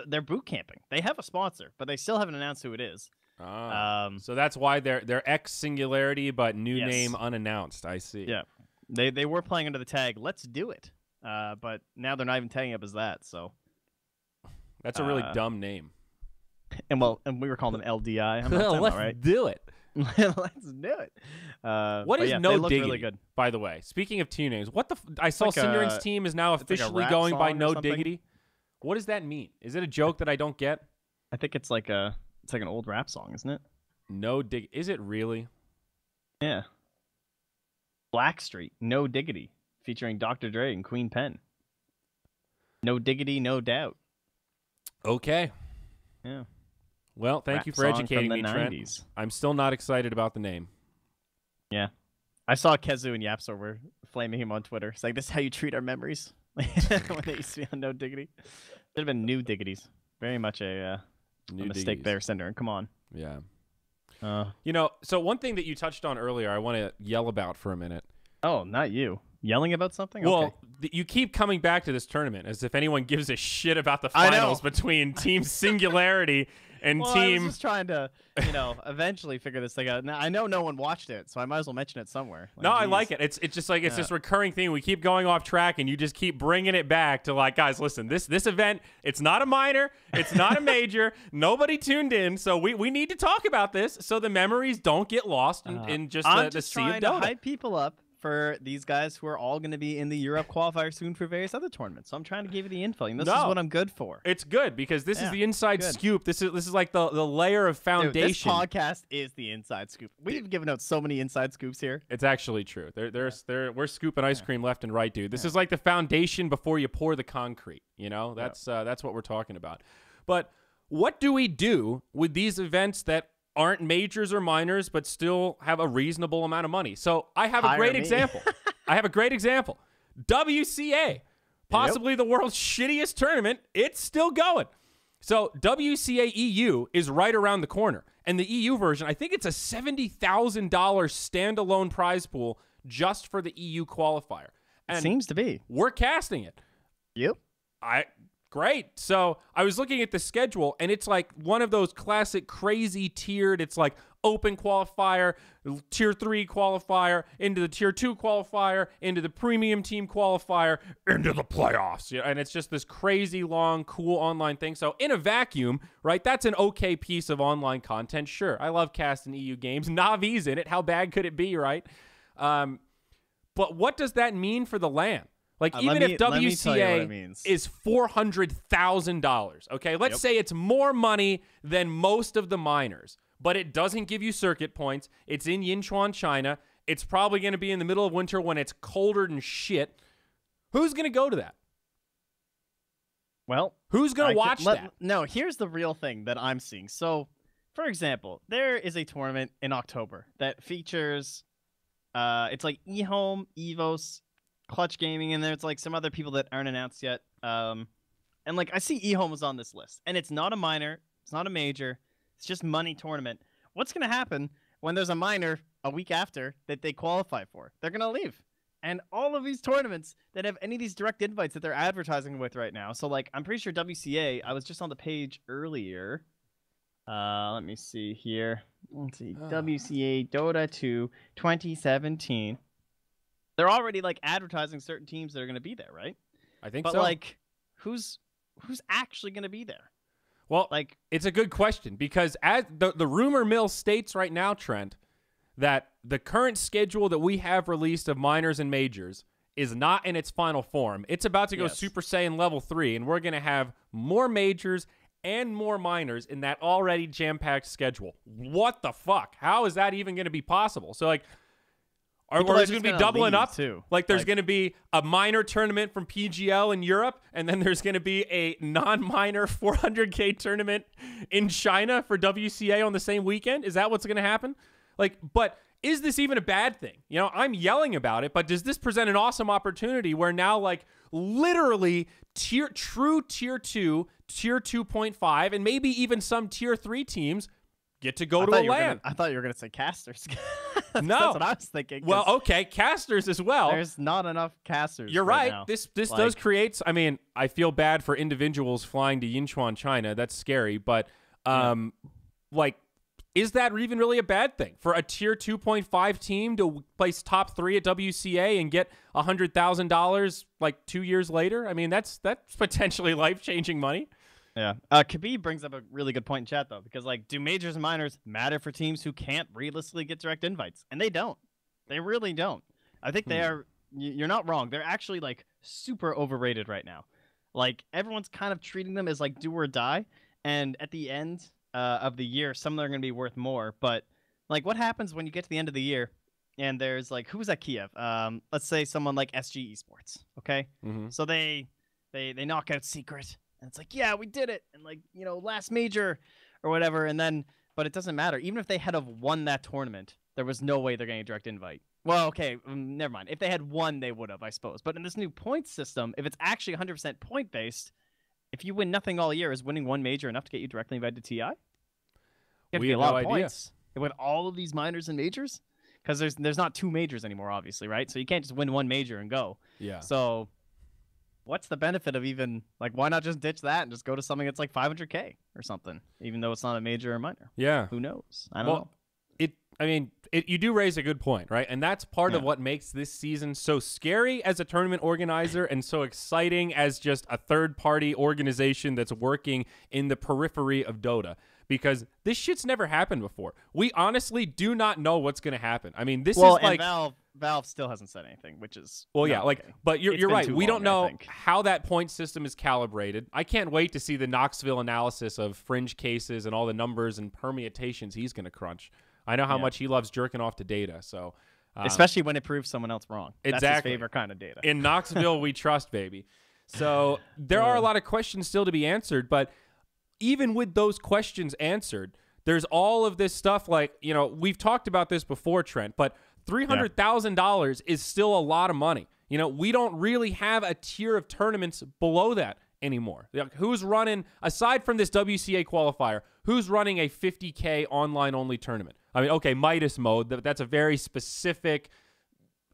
they're boot camping. They have a sponsor, but they still haven't announced who it is. So that's why they're ex Singularity, but new name unannounced. I see. Yeah, they were playing under the tag "Let's do it," but now they're not even tagging up as that. So that's a really dumb name. And we were calling them LDI. I'm not Let's do it. Let's do it. What is No Diggity? Really good. By the way, speaking of team names, I saw Cindering's team is now officially going by No Diggity. What does that mean? Is it a joke that I don't get? I think it's like an old rap song, isn't it? No Dig. Is it really? Yeah. Blackstreet, No Diggity, featuring Dr. Dre and Queen Pen. No Diggity, No Doubt. Okay. Yeah. Well, thank you for educating me, Trent. I'm still not excited about the name. Yeah. I saw Kezu and Yapsor were flaming him on Twitter, saying, this is how you treat our memories. When they used to be on No Diggity. Should have been New Diggities. Very much a mistake there, Cinder. Come on. Yeah. You know, so one thing that you touched on earlier, I want to yell about for a minute. Oh, not you. Yelling about something? Well, you keep coming back to this tournament as if anyone gives a shit about the finals between Team Singularity and Team... I was just trying to, eventually figure this thing out. Now, I know no one watched it, so I might as well mention it somewhere. Like, no, I like it. It's just like, it's this recurring thing. We keep going off track, and you just keep bringing it back to like, guys, listen, this event, it's not a minor, it's not a major, nobody tuned in, so we need to talk about this so the memories don't get lost in just the sea of Dota. I'm just trying to hype people up for these guys who are all going to be in the Europe qualifier soon for various other tournaments. So I'm trying to give you the info. And this is what I'm good for. It's good because this is the inside scoop. This is like the layer of foundation. Dude, this podcast is the inside scoop. We've given out so many inside scoops here. It's actually true. We're scooping ice cream left and right, dude. This is like the foundation before you pour the concrete. That's what we're talking about. But what do we do with these events that aren't majors or minors, but still have a reasonable amount of money? So I have a great example. WCA, possibly the world's shittiest tournament. It's still going. So WCA EU is right around the corner. And the EU version, I think it's a $70,000 standalone prize pool just for the EU qualifier. And it seems to be. We're casting it. Yep. Great. So I was looking at the schedule, and it's like one of those classic crazy tiered. It's like open qualifier, tier 3 qualifier, into the tier 2 qualifier, into the premium team qualifier, into the playoffs. And it's just this crazy long, cool online thing. So in a vacuum, right, that's an okay piece of online content. Sure, I love casting EU games. Navi's in it. How bad could it be, right? But what does that mean for the LAN? Like, even if WCA is $400,000, okay? Let's say it's more money than most of the minors, but it doesn't give you circuit points. It's in Yinchuan, China. It's probably going to be in the middle of winter when it's colder than shit. Who's going to go to that? Well, who's going to watch that? No, here's the real thing that I'm seeing. So, for example, there is a tournament in October that features, it's like eHome, Evos, Clutch Gaming, and there's like some other people that aren't announced yet. And like I see eHome was on this list, and it's not a minor, it's not a major, it's just money tournament. What's going to happen when there's a minor a week after that they qualify for? They're going to leave. And all of these tournaments that have any of these direct invites that they're advertising with right now. So, like, I'm pretty sure WCA, I was just on the page earlier. Let me see here. Let's see. WCA Dota 2 2017. They're already, like, advertising certain teams that are going to be there, right? I think so. But, like, who's actually going to be there? Well, like, it's a good question because as the rumor mill states right now, Trent, that the current schedule that we have released of minors and majors is not in its final form. It's about to go Super Saiyan level 3, and we're going to have more majors and more minors in that already jam-packed schedule. What the fuck? How is that even going to be possible? So, like, are we going to be doubling up? Too. Like, there's going to be a minor tournament from PGL in Europe, and then there's going to be a non-minor 400K tournament in China for WCA on the same weekend? Is that what's going to happen? Like, but is this even a bad thing? You know, I'm yelling about it, but does this present an awesome opportunity where now, like, literally true tier 2, tier 2.5, and maybe even some tier 3 teams get to go to a LAN? I thought you were going to say casters. No. That's what I was thinking. Well, okay, casters as well. There's not enough casters. You're right. Now. This does create, I mean, I feel bad for individuals flying to Yinchuan, China. That's scary, but like, is that even really a bad thing for a tier 2.5 team to place top 3 at WCA and get $100,000 like 2 years later? I mean, that's potentially life-changing money. Yeah. Khabib brings up a really good point in chat, though, because, like, do majors and minors matter for teams who can't realistically get direct invites? And they don't. They really don't. I think they are. You're not wrong. They're actually, like, super overrated right now. Like, everyone's kind of treating them as, like, do or die. And at the end of the year, some of them are going to be worth more. But, like, what happens when you get to the end of the year and there's, like, who was at Kiev? Let's say someone like SG Esports, okay? Mm-hmm. So they knock out Secret. And it's like, yeah, we did it. And, like, you know, last major or whatever. And then, but it doesn't matter. Even if they had have won that tournament, there was no way they're getting a direct invite. Well, okay, never mind. If they had won, they would have, I suppose. But in this new point system, if it's actually 100% point-based, if you win nothing all year, is winning one major enough to get you directly invited to TI? We have no idea. Points. With all of these minors and majors? Because there's not 2 majors anymore, obviously, right? So you can't just win one major and go. Yeah. So what's the benefit of even, like, why not just ditch that and just go to something that's like 500K or something, even though it's not a major or minor? Yeah. Who knows? I don't know. You do raise a good point, right? And that's part of what makes this season so scary as a tournament organizer and so exciting as just a third-party organization that's working in the periphery of Dota. Because this shit's never happened before. We honestly do not know what's going to happen. I mean, this is like... Valve still hasn't said anything, which is... Well, yeah, like, okay. But you're right. We don't know I think. how that point system is calibrated. I can't wait to see the Knoxville analysis of fringe cases and all the numbers and permutations he's going to crunch. I know how much he loves jerking off to data, so... especially when it proves someone else wrong. Exactly. That's his favorite kind of data. In Knoxville, we trust, baby. So there are a lot of questions still to be answered, but even with those questions answered, there's all of this stuff like, you know, we've talked about this before, Trent, but $300,000 is still a lot of money. You know, we don't really have a tier of tournaments below that anymore. Like, who's running, aside from this WCA qualifier, who's running a 50K online-only tournament? I mean, okay, Midas mode, that's a very specific,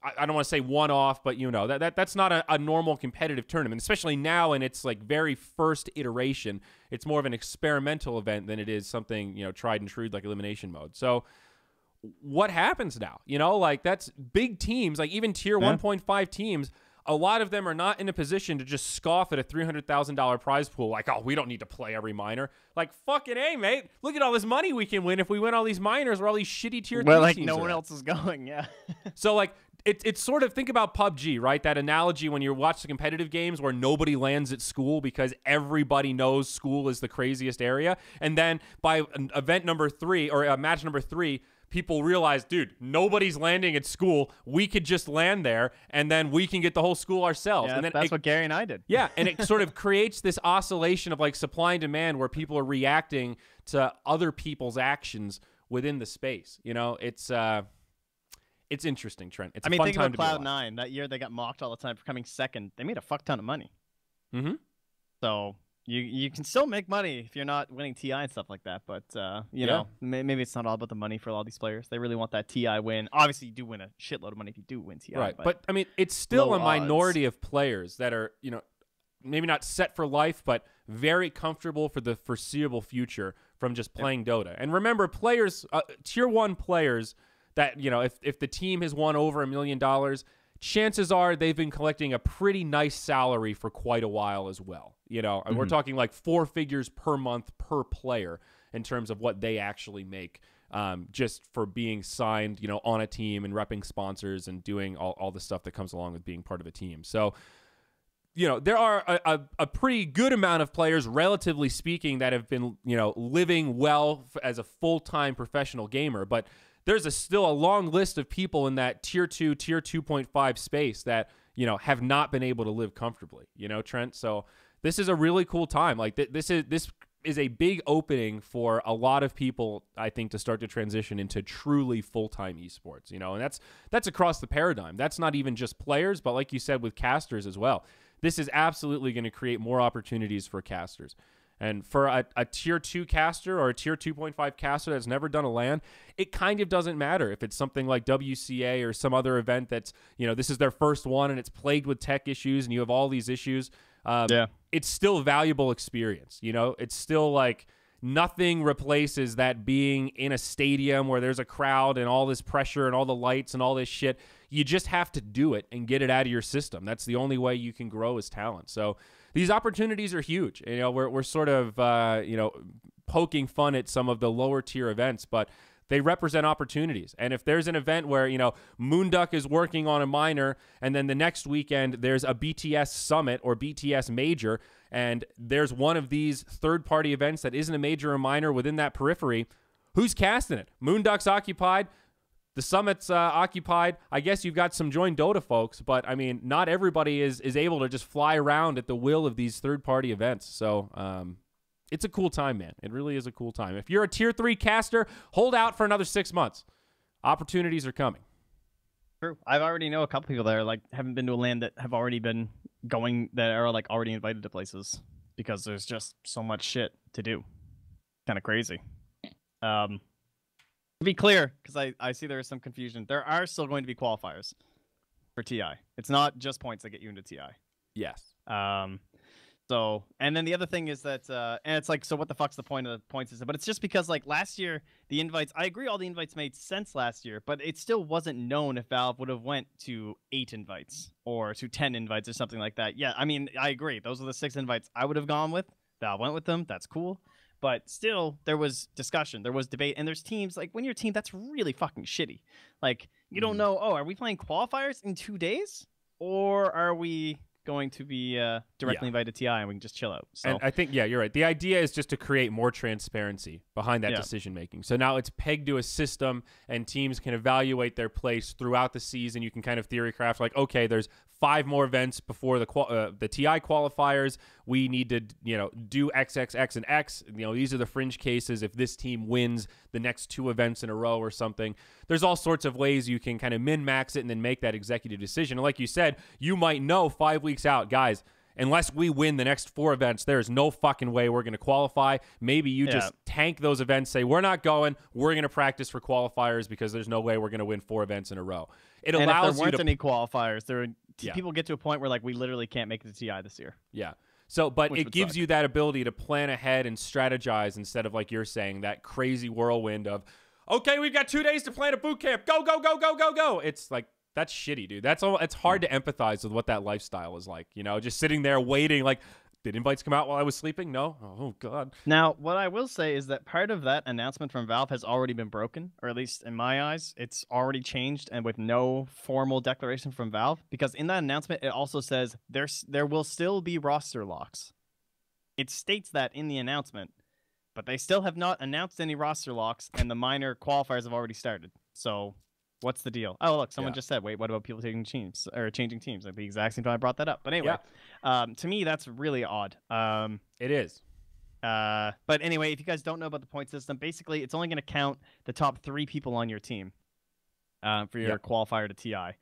I don't want to say one-off, but, you know, that's not a normal competitive tournament, especially now in its, like, very first iteration. It's more of an experimental event than it is something, you know, tried and true, like elimination mode. So what happens now? You know, like, that's big teams, like even tier 1.5 teams, a lot of them are not in a position to just scoff at a $300,000 prize pool like, oh, we don't need to play every minor. Like, fucking A, mate. Look at all this money we can win if we win all these minors or all these shitty tier 3 like, teams. no one else is going, So, like, it's sort of, think about PUBG, right? That analogy when you watch the competitive games where nobody lands at school because everybody knows school is the craziest area. And then by event number 3 or match number 3, people realize, dude, nobody's landing at school. We could just land there, and then we can get the whole school ourselves. Yeah, and then that's what Gary and I did. Yeah, and it sort of creates this oscillation of like supply and demand where people are reacting to other people's actions within the space. You know, it's interesting, Trent. It's a fun think time about to be alive. Cloud9. That year they got mocked all the time for coming second. They made a fuck ton of money. Mm-hmm. So you can still make money if you're not winning TI and stuff like that. But you know, maybe it's not all about the money for all these players. They really want that TI win. Obviously, you do win a shitload of money if you do win TI. Right, but I mean, it's still a minority odds. of players that are, you know, maybe not set for life, but very comfortable for the foreseeable future from just playing Dota. And remember, players, tier 1 players that, you know, if the team has won over $1 million, chances are they've been collecting a pretty nice salary for quite a while as well. You know, and we're talking like 4 figures per month per player in terms of what they actually make just for being signed, you know, on a team and repping sponsors and doing all the stuff that comes along with being part of a team. So, you know, there are a pretty good amount of players, relatively speaking, that have been, you know, living well as a full-time professional gamer, but there's still a long list of people in that tier 2, tier 2.5 space that, you know, have not been able to live comfortably, you know, Trent. So this is a really cool time. Like this is a big opening for a lot of people, I think, to start to transition into truly full-time esports, you know, and that's across the paradigm. That's not even just players, but like you said, with casters as well. This is absolutely going to create more opportunities for casters. And for a tier 2 caster or a tier 2.5 caster that's never done a LAN, it kind of doesn't matter if it's something like WCA or some other event that's, you know, this is their first one and it's plagued with tech issues and you have all these issues. It's still a valuable experience. You know, it's still like nothing replaces that being in a stadium where there's a crowd and all this pressure and all the lights and all this shit. You just have to do it and get it out of your system. That's the only way you can grow as talent. So these opportunities are huge. You know, we're sort of, you know, poking fun at some of the lower tier events, but they represent opportunities. And if there's an event where, you know, MOONDUCK is working on a minor and then the next weekend there's a BTS summit or BTS major and there's one of these third-party events that isn't a major or minor within that periphery, who's casting it? MOONDUCK's occupied. The summit's occupied. I guess you've got some joined Dota folks, but I mean, not everybody is able to just fly around at the will of these third-party events. So it's a cool time, man. It really is a cool time. If you're a tier 3 caster, hold out for another 6 months. Opportunities are coming. True. I already know a couple people that are like haven't been to a LAN that have already been going, that are like already invited to places because there's just so much shit to do. Kind of crazy. To be clear, because I see there is some confusion, there are still going to be qualifiers for TI. It's not just points that get you into TI. Yes. So, and then the other thing is that, and it's like, so what the fuck's the point of the points? But it's just because, like, last year, the invites, I agree all the invites made sense last year, but it still wasn't known if Valve would have went to 8 invites or to 10 invites or something like that. Yeah, I mean, I agree. Those are the 6 invites I would have gone with. Valve went with them. That's cool. But still, there was discussion, there was debate, and there's teams, like, when you're a team, that's really fucking shitty. Like, you don't know, oh, are we playing qualifiers in 2 days? Or are we going to be directly invited to TI and we can just chill out? So. And I think, yeah, you're right. The idea is just to create more transparency behind that decision-making. So now it's pegged to a system, and teams can evaluate their place throughout the season. You can kind of theory craft, like, okay, there's 5 more events before the TI qualifiers. We need to, you know, do X, X, X, and X. You know, these are the fringe cases if this team wins the next 2 events in a row or something. There's all sorts of ways you can kind of min-max it and then make that executive decision. And like you said, you might know 5 weeks out, guys, unless we win the next 4 events, there's no fucking way we're going to qualify. Maybe you just tank those events, say, we're not going, we're going to practice for qualifiers because there's no way we're going to win 4 events in a row. It allows you to... And if there weren't any qualifiers, people get to a point where, like, we literally can't make it to TI this year. Yeah. So, but it gives you that ability to plan ahead and strategize instead of, like you're saying, that crazy whirlwind of, okay, we've got 2 days to plan a boot camp. Go, go, go, go, go, go. It's like, that's shitty, dude. That's all. It's hard to empathize with what that lifestyle is like. You know, just sitting there waiting, like, did invites come out while I was sleeping? No. Oh, God. Now, what I will say is that part of that announcement from Valve has already been broken, or at least in my eyes, it's already changed, and with no formal declaration from Valve, because in that announcement, it also says there will still be roster locks. It states that in the announcement, but they still have not announced any roster locks, and the minor qualifiers have already started. So what's the deal? Oh, look, someone just said, wait, what about people taking teams or changing teams? Like the exact same time I brought that up. But anyway, to me, that's really odd. It is. But anyway, if you guys don't know about the point system, basically it's only going to count the top 3 people on your team for your qualifier to TI.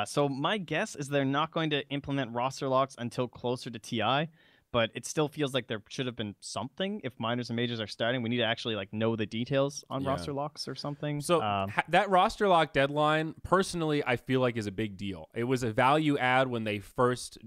So my guess is they're not going to implement roster locks until closer to TI, but it still feels like there should have been something. If minors and majors are starting, we need to actually like know the details on roster locks or something. So that roster lock deadline, personally, I feel like is a big deal. It was a value add when they first,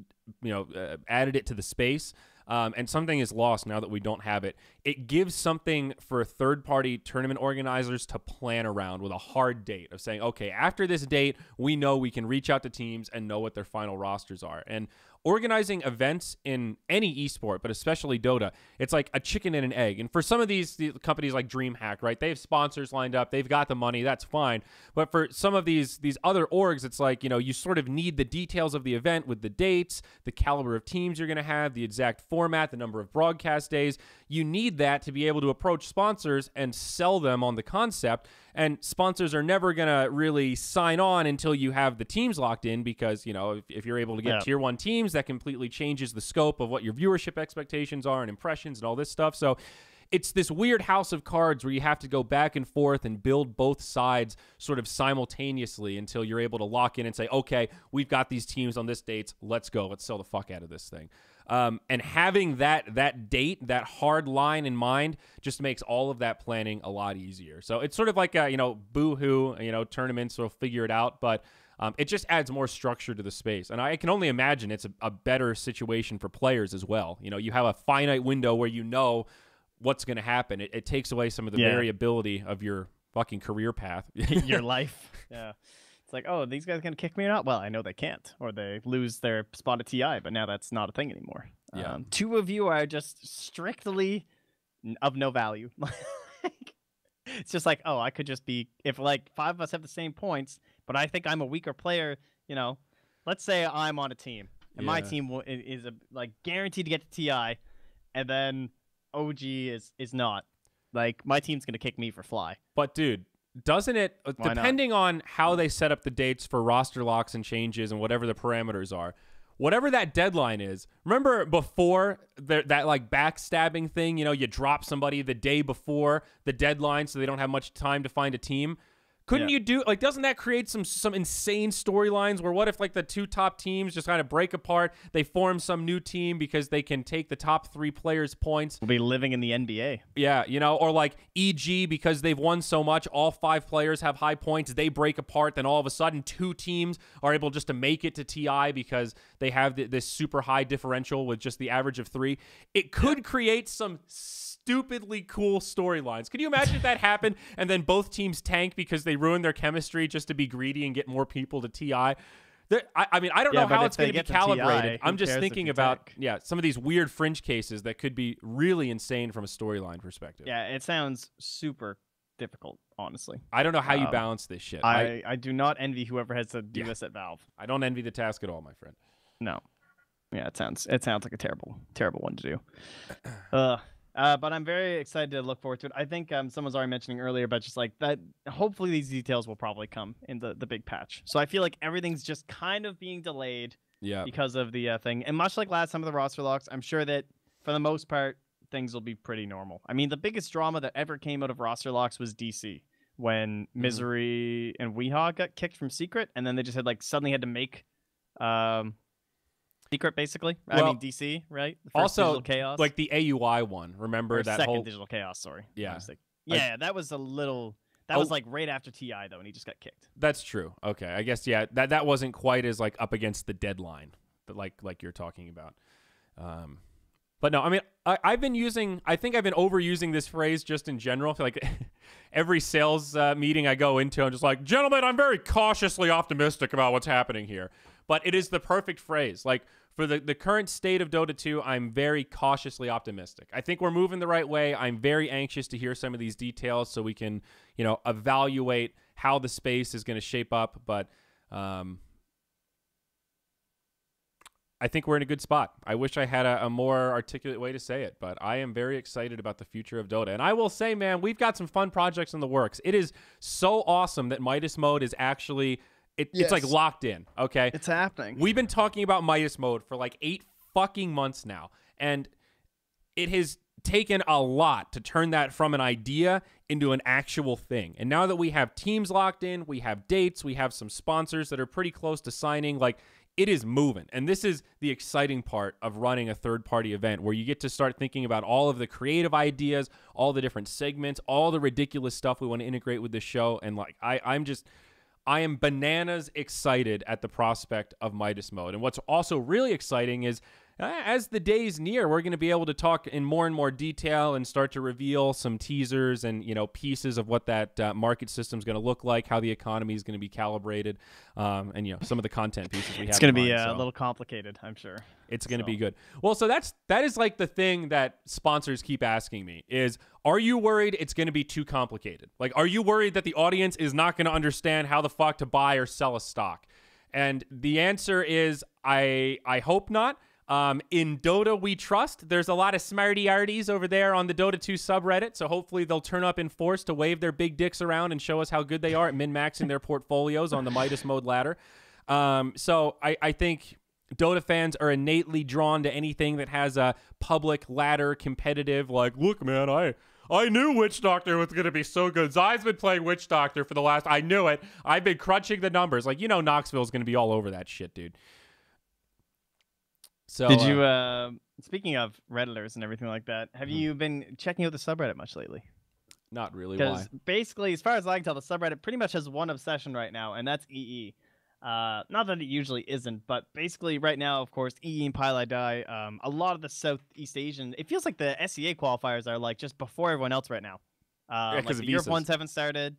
added it to the space. And something is lost now that we don't have it. It gives something for third-party tournament organizers to plan around with a hard date of saying, okay, after this date, we know we can reach out to teams and know what their final rosters are. And organizing events in any esport, but especially Dota, it's like a chicken and an egg. And for some of these companies like DreamHack, right, they have sponsors lined up, they've got the money, that's fine. But for some of these other orgs, it's like, you sort of need the details of the event with the dates, the caliber of teams you're going to have, the exact format, the number of broadcast days. You need that to be able to approach sponsors and sell them on the concept. And sponsors are never going to really sign on until you have the teams locked in because, if you're able to get tier 1 teams, that completely changes the scope of what your viewership expectations are and impressions and all this stuff. So it's this weird house of cards where you have to go back and forth and build both sides sort of simultaneously until you're able to lock in and say, okay, we've got these teams on this dates. Let's go. Let's sell the fuck out of this thing. And having that date, that hard line in mind, just makes all of that planning a lot easier. So it's sort of like a, boo-hoo, tournaments will figure it out, but it just adds more structure to the space. And I can only imagine it's a better situation for players as well. You have a finite window where what's going to happen. It takes away some of the variability of your fucking career path. Your life. Yeah. It's like, oh, these guys going to kick me or not? Well, I know they can't, or they lose their spot at TI, but now that's not a thing anymore. Yeah. 2 of you are just strictly of no value. It's just like, oh, I could just be, if like 5 of us have the same points, but I think I'm a weaker player, let's say I'm on a team, and my team is guaranteed to get to TI, and then OG is not. Like, my team's going to kick me for fly. But, dude, doesn't it, Why depending not? on how they set up the dates for roster locks and changes and whatever the parameters are, whatever that deadline is, remember before that like backstabbing thing, you drop somebody the day before the deadline so they don't have much time to find a team? Couldn't you do, doesn't that create some insane storylines where what if the 2 top teams just kind of break apart, they form some new team because they can take the top 3 players' points? We'll be living in the NBA. Yeah, or EG, because they've won so much, all 5 players have high points, they break apart, then all of a sudden 2 teams are able just to make it to TI because they have this super high differential with just the average of 3. It could create some stupidly cool storylines. Could you imagine if that happened and then both teams tank because they ruined their chemistry just to be greedy and get more people to TI? I don't know how it's going to be calibrated. I'm just thinking about some of these weird fringe cases that could be really insane from a storyline perspective. Yeah, it sounds super difficult, honestly. I don't know how you balance this shit. I do not envy whoever has to do this at Valve. I don't envy the task at all, my friend. No. Yeah, it sounds like a terrible one to do. But I'm very excited to look forward to it. I think someone's already mentioning earlier, but just like that, hopefully these details will probably come in the big patch. So I feel like everything's just kind of being delayed because of the thing. And much like last time with the roster locks, I'm sure that for the most part, things will be pretty normal. I mean, the biggest drama that ever came out of roster locks was DC when Misery and Weehaw got kicked from Secret, and then they just suddenly had to make Secret, basically. Well, I mean, DC, right? The first also, Digital Chaos. like the AUI one. Remember or that second whole Digital Chaos? Sorry. Yeah. Yeah, that was a little. That was right after TI though, and he just got kicked. That's true. Okay, I guess that wasn't quite as up against the deadline, but like you're talking about. But no, I mean, I think I've been overusing this phrase just in general. Like every sales meeting I go into, I'm just like, gentlemen, I'm very cautiously optimistic about what's happening here. But it is the perfect phrase. Like for the current state of Dota 2, I'm very cautiously optimistic. I think we're moving the right way. I'm very anxious to hear some of these details so we can, evaluate how the space is going to shape up. But I think we're in a good spot. I wish I had a more articulate way to say it, but I am very excited about the future of Dota. And I will say, man, we've got some fun projects in the works. It is so awesome that Midas mode is actually, it's like locked in, okay? It's happening. We've been talking about Midas mode for like 8 fucking months now, and it has taken a lot to turn that from an idea into an actual thing. And now that we have teams locked in, we have dates, we have some sponsors that are pretty close to signing, like, it is moving. And this is the exciting part of running a third-party event, where you get to start thinking about all of the creative ideas, all the different segments, all the ridiculous stuff we want to integrate with the show. And like, I am bananas excited at the prospect of Midas mode. And what's also really exciting is, as the days near, we're going to be able to talk in more and more detail and start to reveal some teasers and, you know, pieces of what that market system is going to look like, how the economy is going to be calibrated, and, you know, some of the content pieces we have. It's going to be a little complicated, I'm sure. It's going to be good. Well, so that is like the thing that sponsors keep asking me is, are you worried it's going to be too complicated? Like, are you worried that the audience is not going to understand how the fuck to buy or sell a stock? And the answer is, I hope not. In Dota we trust. There's a lot of smarty-arties over there on the Dota 2 subreddit, so hopefully they'll turn up in force to wave their big dicks around and show us how good they are at min-maxing their portfolios on the Midas mode ladder. So I think Dota fans are innately drawn to anything that has a public ladder competitive, like, look, man, I knew Witch Doctor was going to be so good. Zai's been playing Witch Doctor for the last... I knew it. I've been crunching the numbers. Like, you know, Knoxville's going to be all over that shit, dude. So, did you, speaking of Redditors and everything like that, have you been checking out the subreddit much lately? Not really. Why? Because basically, as far as I can tell, the subreddit pretty much has one obsession right now, and that's EE. Not that it usually isn't, but basically right now, of course, EE and Pile I Die, a lot of the Southeast Asian, it feels like the SEA qualifiers are like just before everyone else right now. Like the Europe ones haven't started.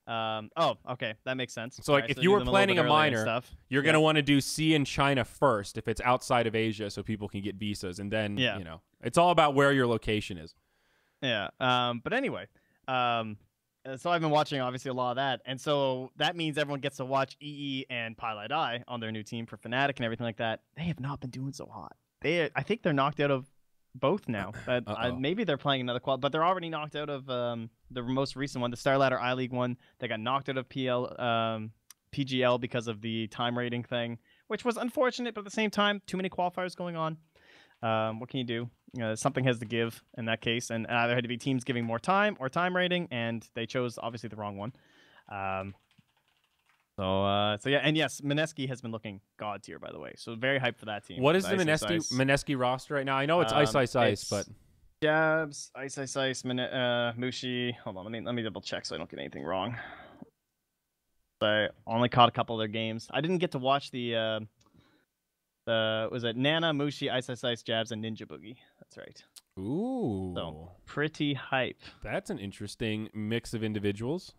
Oh, okay, that makes sense. So, like, if you were planning a minor, you're going to want to do C in China first if it's outside of Asia, so people can get visas, and then, you know, it's all about where your location is. Yeah, but anyway, so I've been watching, obviously, a lot of that, and so that means everyone gets to watch EE and Pile I Die on their new team for Fnatic and everything like that. They have not been doing so hot. I think they're knocked out of both now. Maybe they're playing another quad, but they're already knocked out of the most recent one, the Star Ladder I-League one. They got knocked out of PGL because of the time rating thing, which was unfortunate, but at the same time, too many qualifiers going on. What can you do? Something has to give in that case, and there had to be teams giving more time or time rating, and they chose obviously the wrong one. So yeah, and yes, Mineski has been looking god tier, by the way. So very hyped for that team. What is the Mineski roster right now? I know it's Ice, but Jabs, Ice, Mushi. Hold on, let me double check so I don't get anything wrong. I only caught a couple of their games. I didn't get to watch the was it Nana, Mushi, Ice, Jabs, and Ninja Boogie. That's right. Ooh. So pretty hype. That's an interesting mix of individuals.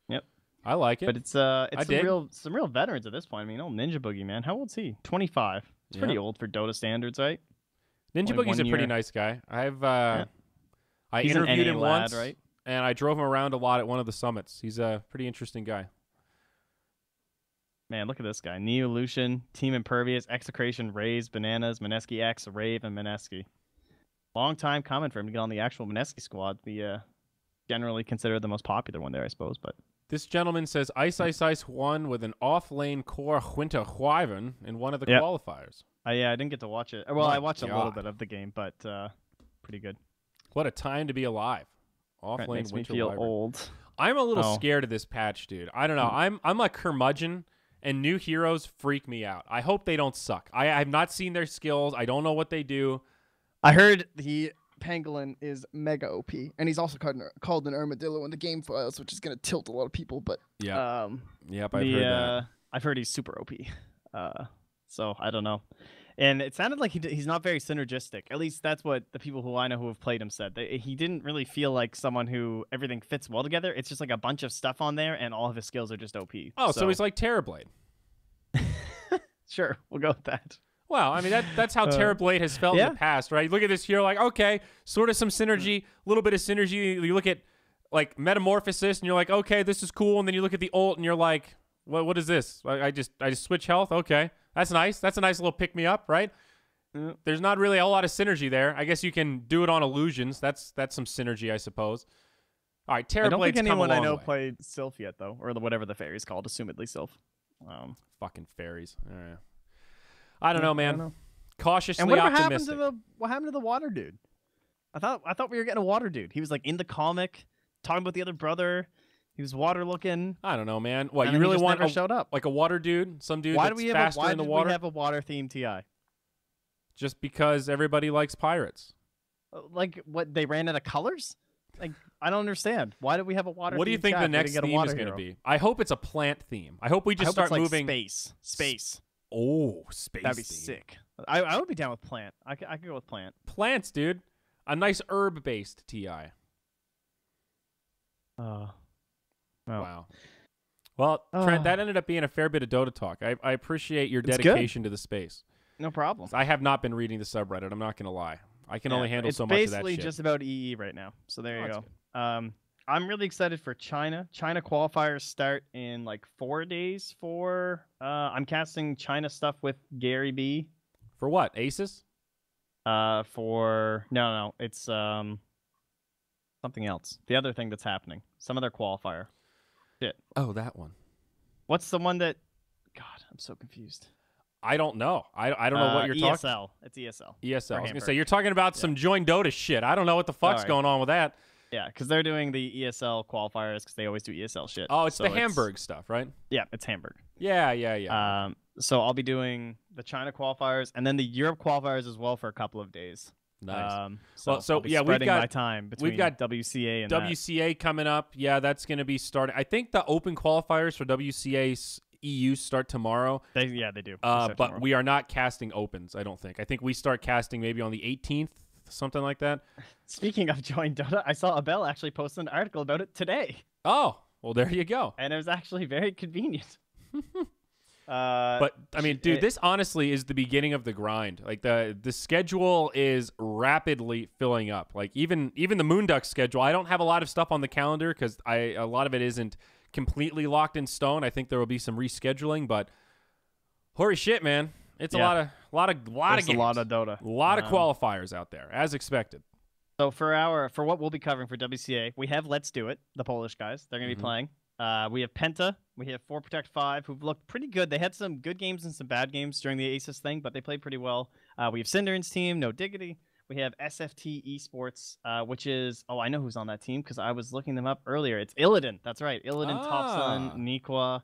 Yep. I like it. But it's some real veterans at this point. I mean, old Ninja Boogie, man. How old's he? 25. It's pretty old for Dota standards, right? Ninja Boogie's a pretty nice guy. I interviewed him once, right? And I drove him around a lot at one of the summits. He's a pretty interesting guy. Man, look at this guy. Neo Lucian, Team Impervious, Execration, Raze, Bananas, Mineski X, Rave, and Mineski. Long time coming for him to get on the actual Mineski squad. The generally considered the most popular one there, I suppose, but... This gentleman says Ice won with an off-lane core Winter Huiven in one of the qualifiers. Yeah, I didn't get to watch it. Well, I watched a little bit of the game, but pretty good. What a time to be alive. Off-lane makes Winter me feel Wyvern. old. I'm a little scared of this patch, dude. I don't know. I'm a curmudgeon, and new heroes freak me out. I hope they don't suck. I have not seen their skills. I don't know what they do. I heard the Pangolin is mega OP, and he's also called an armadillo in the game files, which is going to tilt a lot of people. But yep, I've heard that. I've heard he's super OP. So I don't know. And it sounded like he's not very synergistic. At least that's what the people who I know who have played him said. He didn't really feel like someone who everything fits well together. It's just like a bunch of stuff on there, and all of his skills are just OP. Oh, so he's like Terrorblade. Sure, we'll go with that. Well, I mean, that's how Terrorblade has felt in the past, right? You look at this hero like, okay, sort of some synergy, a little bit of synergy. You look at, like, Metamorphosis, and you're like, okay, this is cool. And then you look at the ult, and you're like, what is this? I just switch health? Okay. That's nice. That's a nice little pick me up, right? There's not really a lot of synergy there. I guess you can do it on illusions. That's some synergy, I suppose. All right, Terrablade's come a long way. I don't think anyone I know played Sylph yet, though, or whatever the fairy's called, assumedly Sylph. Fucking fairies. I don't know, man. I don't know. Cautiously and what optimistic. What happened to the water dude? I thought we were getting a water dude. He was like in the comic, talking about the other brother. He was water looking. I don't know, man. What, and you really want showed up like a water dude? Some dude that's faster in the water? Why do we have a water themed TI? Just because everybody likes pirates. Like what? They ran out of colors? Like I don't understand. Why do we have a water? What do you think the next theme is going to be? I hope it's a plant theme. I hope we just start moving space. Oh, space. That'd be theme. sick. I would be down with plant. I could go with plant. Plants, dude. A nice herb-based TI. Wow. Well, Trent, that ended up being a fair bit of Dota talk. I appreciate your dedication to the space. No problem. I have not been reading the subreddit. I'm not going to lie. I can only handle so much of that shit. It's basically just about EE right now. So there you go. I'm really excited for China. China qualifiers start in like 4 days I'm casting China stuff with Gary B. For what? Aces? No, it's something else. The other thing that's happening. Some other qualifier. Shit. Oh, that one. What's the one that? God, I'm so confused. I don't know. I don't know what you're talking. ESL. It's ESL. ESL. I was gonna say you're talking about some join Dota shit. I don't know what the fuck's going on with that. Yeah, because they're doing the ESL qualifiers because they always do ESL shit. Oh, it's the Hamburg stuff, right? Yeah, it's Hamburg. Yeah. So I'll be doing the China qualifiers and then the Europe qualifiers as well for a couple of days. Nice. So we've got my time between WCA and WCA coming up. Yeah, that's going to be starting. I think the open qualifiers for WCA EU start tomorrow. They do. But we are not casting opens, I don't think. I think we start casting maybe on the 18th, something like that. Speaking of Join Dota, I saw Abel actually post an article about it today. Oh, well, there you go. And it was actually very convenient. But I mean, dude, this honestly is the beginning of the grind. Like the schedule is rapidly filling up. Like even the MOONDUCK schedule, I don't have a lot of stuff on the calendar because a lot of it isn't completely locked in stone. I think there will be some rescheduling, but holy shit, man, it's a lot of games. A lot of Dota, a lot of qualifiers out there, as expected. So for what we'll be covering for WCA, we have Let's Do It, the Polish guys. They're gonna be playing. We have Penta. We have 4 Protect 5, who've looked pretty good. They had some good games and some bad games during the Aces thing, but they played pretty well. We have Cinderen's team, No Diggity. We have SFT Esports, which is... Oh, I know who's on that team because I was looking them up earlier. It's Illidan. That's right. Illidan, Topsun, Nikwa.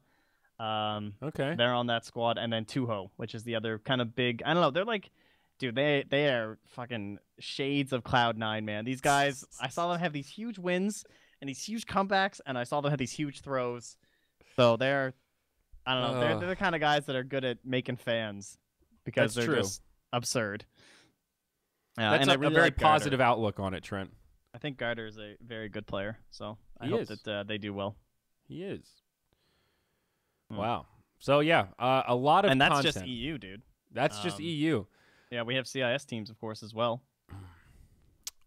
Okay. They're on that squad. And then Tuho, which is the other kind of big... I don't know. They're like... Dude, they are fucking shades of Cloud9, man. These guys... I saw them have these huge wins and these huge comebacks, and I saw them have these huge throws. So they're... I don't know. They're the kind of guys that are good at making fans because they're just absurd. That's a very positive outlook on it, Trent. I think Garter is a very good player, so I hope that they do well. He is. Wow. So, yeah, a lot of content. And that's content. just EU, dude. That's just EU. Yeah, we have CIS teams, of course, as well.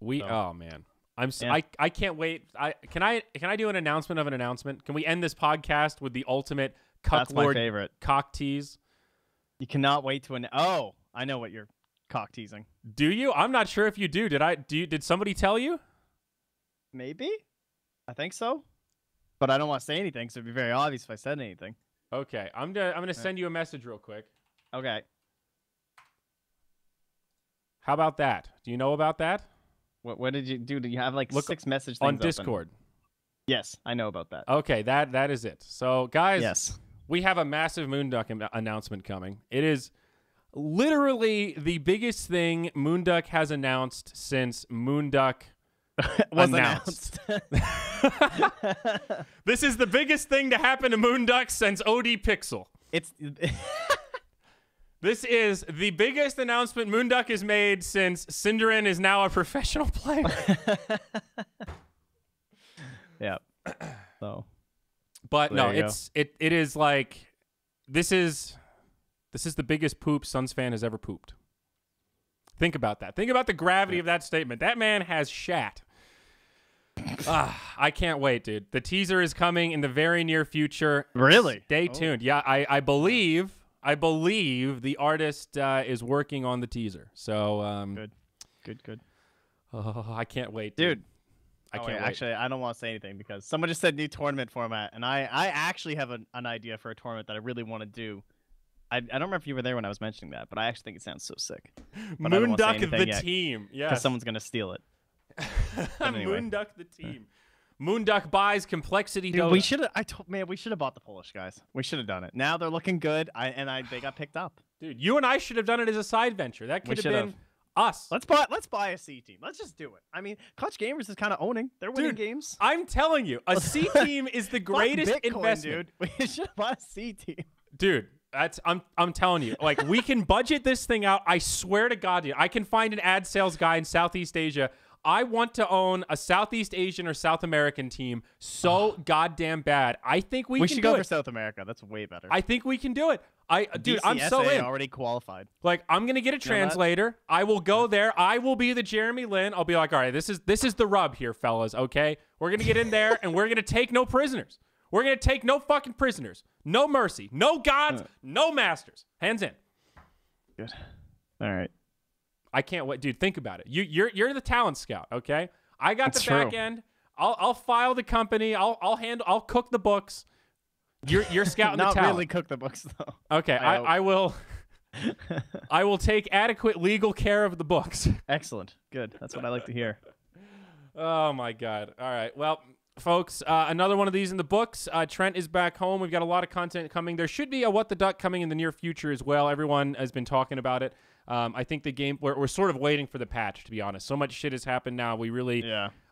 Oh, man. I can't wait. Can I do an announcement of an announcement? Can we end this podcast with the ultimate That's my favorite. Cock tease? You cannot wait to Oh, I know what you're cock teasing. Do you? I'm not sure if you do. Did somebody tell you? Maybe. I think so. But I don't want to say anything, so it'd be very obvious if I said anything. Okay. I'm gonna send you a message real quick. Okay. How about that? Do you know about that? What did you do? Do you have like 6 message things on Discord? Open? Yes, I know about that. Okay, that is it. So, guys, yes, we have a massive MOONDUCK announcement coming. It is literally the biggest thing MOONDUCK has announced since MOONDUCK was announced. This is the biggest thing to happen to MOONDUCK since OD Pixel. This is the biggest announcement MOONDUCK has made since Cinderen is now a professional player. Yeah. So, but no, it is like this is the biggest poop Suns fan has ever pooped. Think about that. Think about the gravity of that statement. That man has shat. I can't wait, dude. The teaser is coming in the very near future. Really? Stay tuned. Yeah, I believe I believe the artist is working on the teaser. So Good. Oh, I can't wait, dude. I can't wait. Actually, I don't want to say anything because someone just said new tournament format, and I actually have an idea for a tournament that I really want to do. I don't remember if you were there when I was mentioning that, but I actually think it sounds so sick. Moonduck the team. Yeah. Because someone's going to steal it. Anyway. Moonduck the team. Moonduck buys complexity. Dude, Dota. we should have bought the Polish guys. We should have done it. Now they're looking good. They got picked up. Dude, you and I should have done it as a side venture. That could have been us. Let's buy a C team. Let's just do it. I mean, Clutch Gamers is kind of owning. They're winning games. I'm telling you, a C team is the greatest Bitcoin, investment. Dude. We should have bought a C team. Dude, I'm telling you, like, we can budget this thing out. I swear to God, dude, I can find an ad sales guy in Southeast Asia. I want to own a Southeast Asian or South American team so goddamn bad. I think we can should do go it. for South America. That's way better. I think we can do it. Dude, I'm so in. Already qualified. Like, I'm gonna get a translator. I will go there. I will be the Jeremy Lin. I'll be like, all right, this is the rub here, fellas. Okay, we're gonna get in there and we're gonna take no prisoners. We're gonna take no fucking prisoners. No mercy. No gods. No masters. Hands in. Good. All right. I can't wait, dude. Think about it. You're the talent scout, okay? I got That's the back true. end. I'll file the company. I'll cook the books. You're scouting the talent. Not really cook the books though. Okay, I will. I will take adequate legal care of the books. Excellent. Good. That's what I like to hear. Oh my God. All right. Well, folks, another one of these in the books. Trent is back home. We've got a lot of content coming. There should be a What the Duck coming in the near future as well. Everyone has been talking about it. I think the game, we're sort of waiting for the patch, to be honest. So much shit has happened now. We really,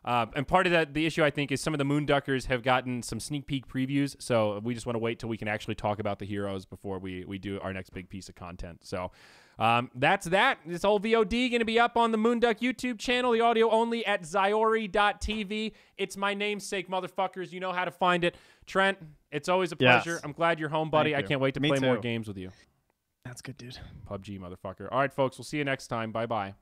and part of the issue, I think, is some of the Moonduckers have gotten some sneak peek previews. So we just want to wait till we can actually talk about the heroes before we do our next big piece of content. So that's that. This whole VOD going to be up on the Moonduck YouTube channel, the audio only at Zyori.tv. It's my namesake, motherfuckers. You know how to find it. Trent, it's always a pleasure. Yes. I'm glad you're home, buddy. I can't wait to play more games with you. That's good, dude. PUBG, motherfucker. All right, folks. We'll see you next time. Bye-bye.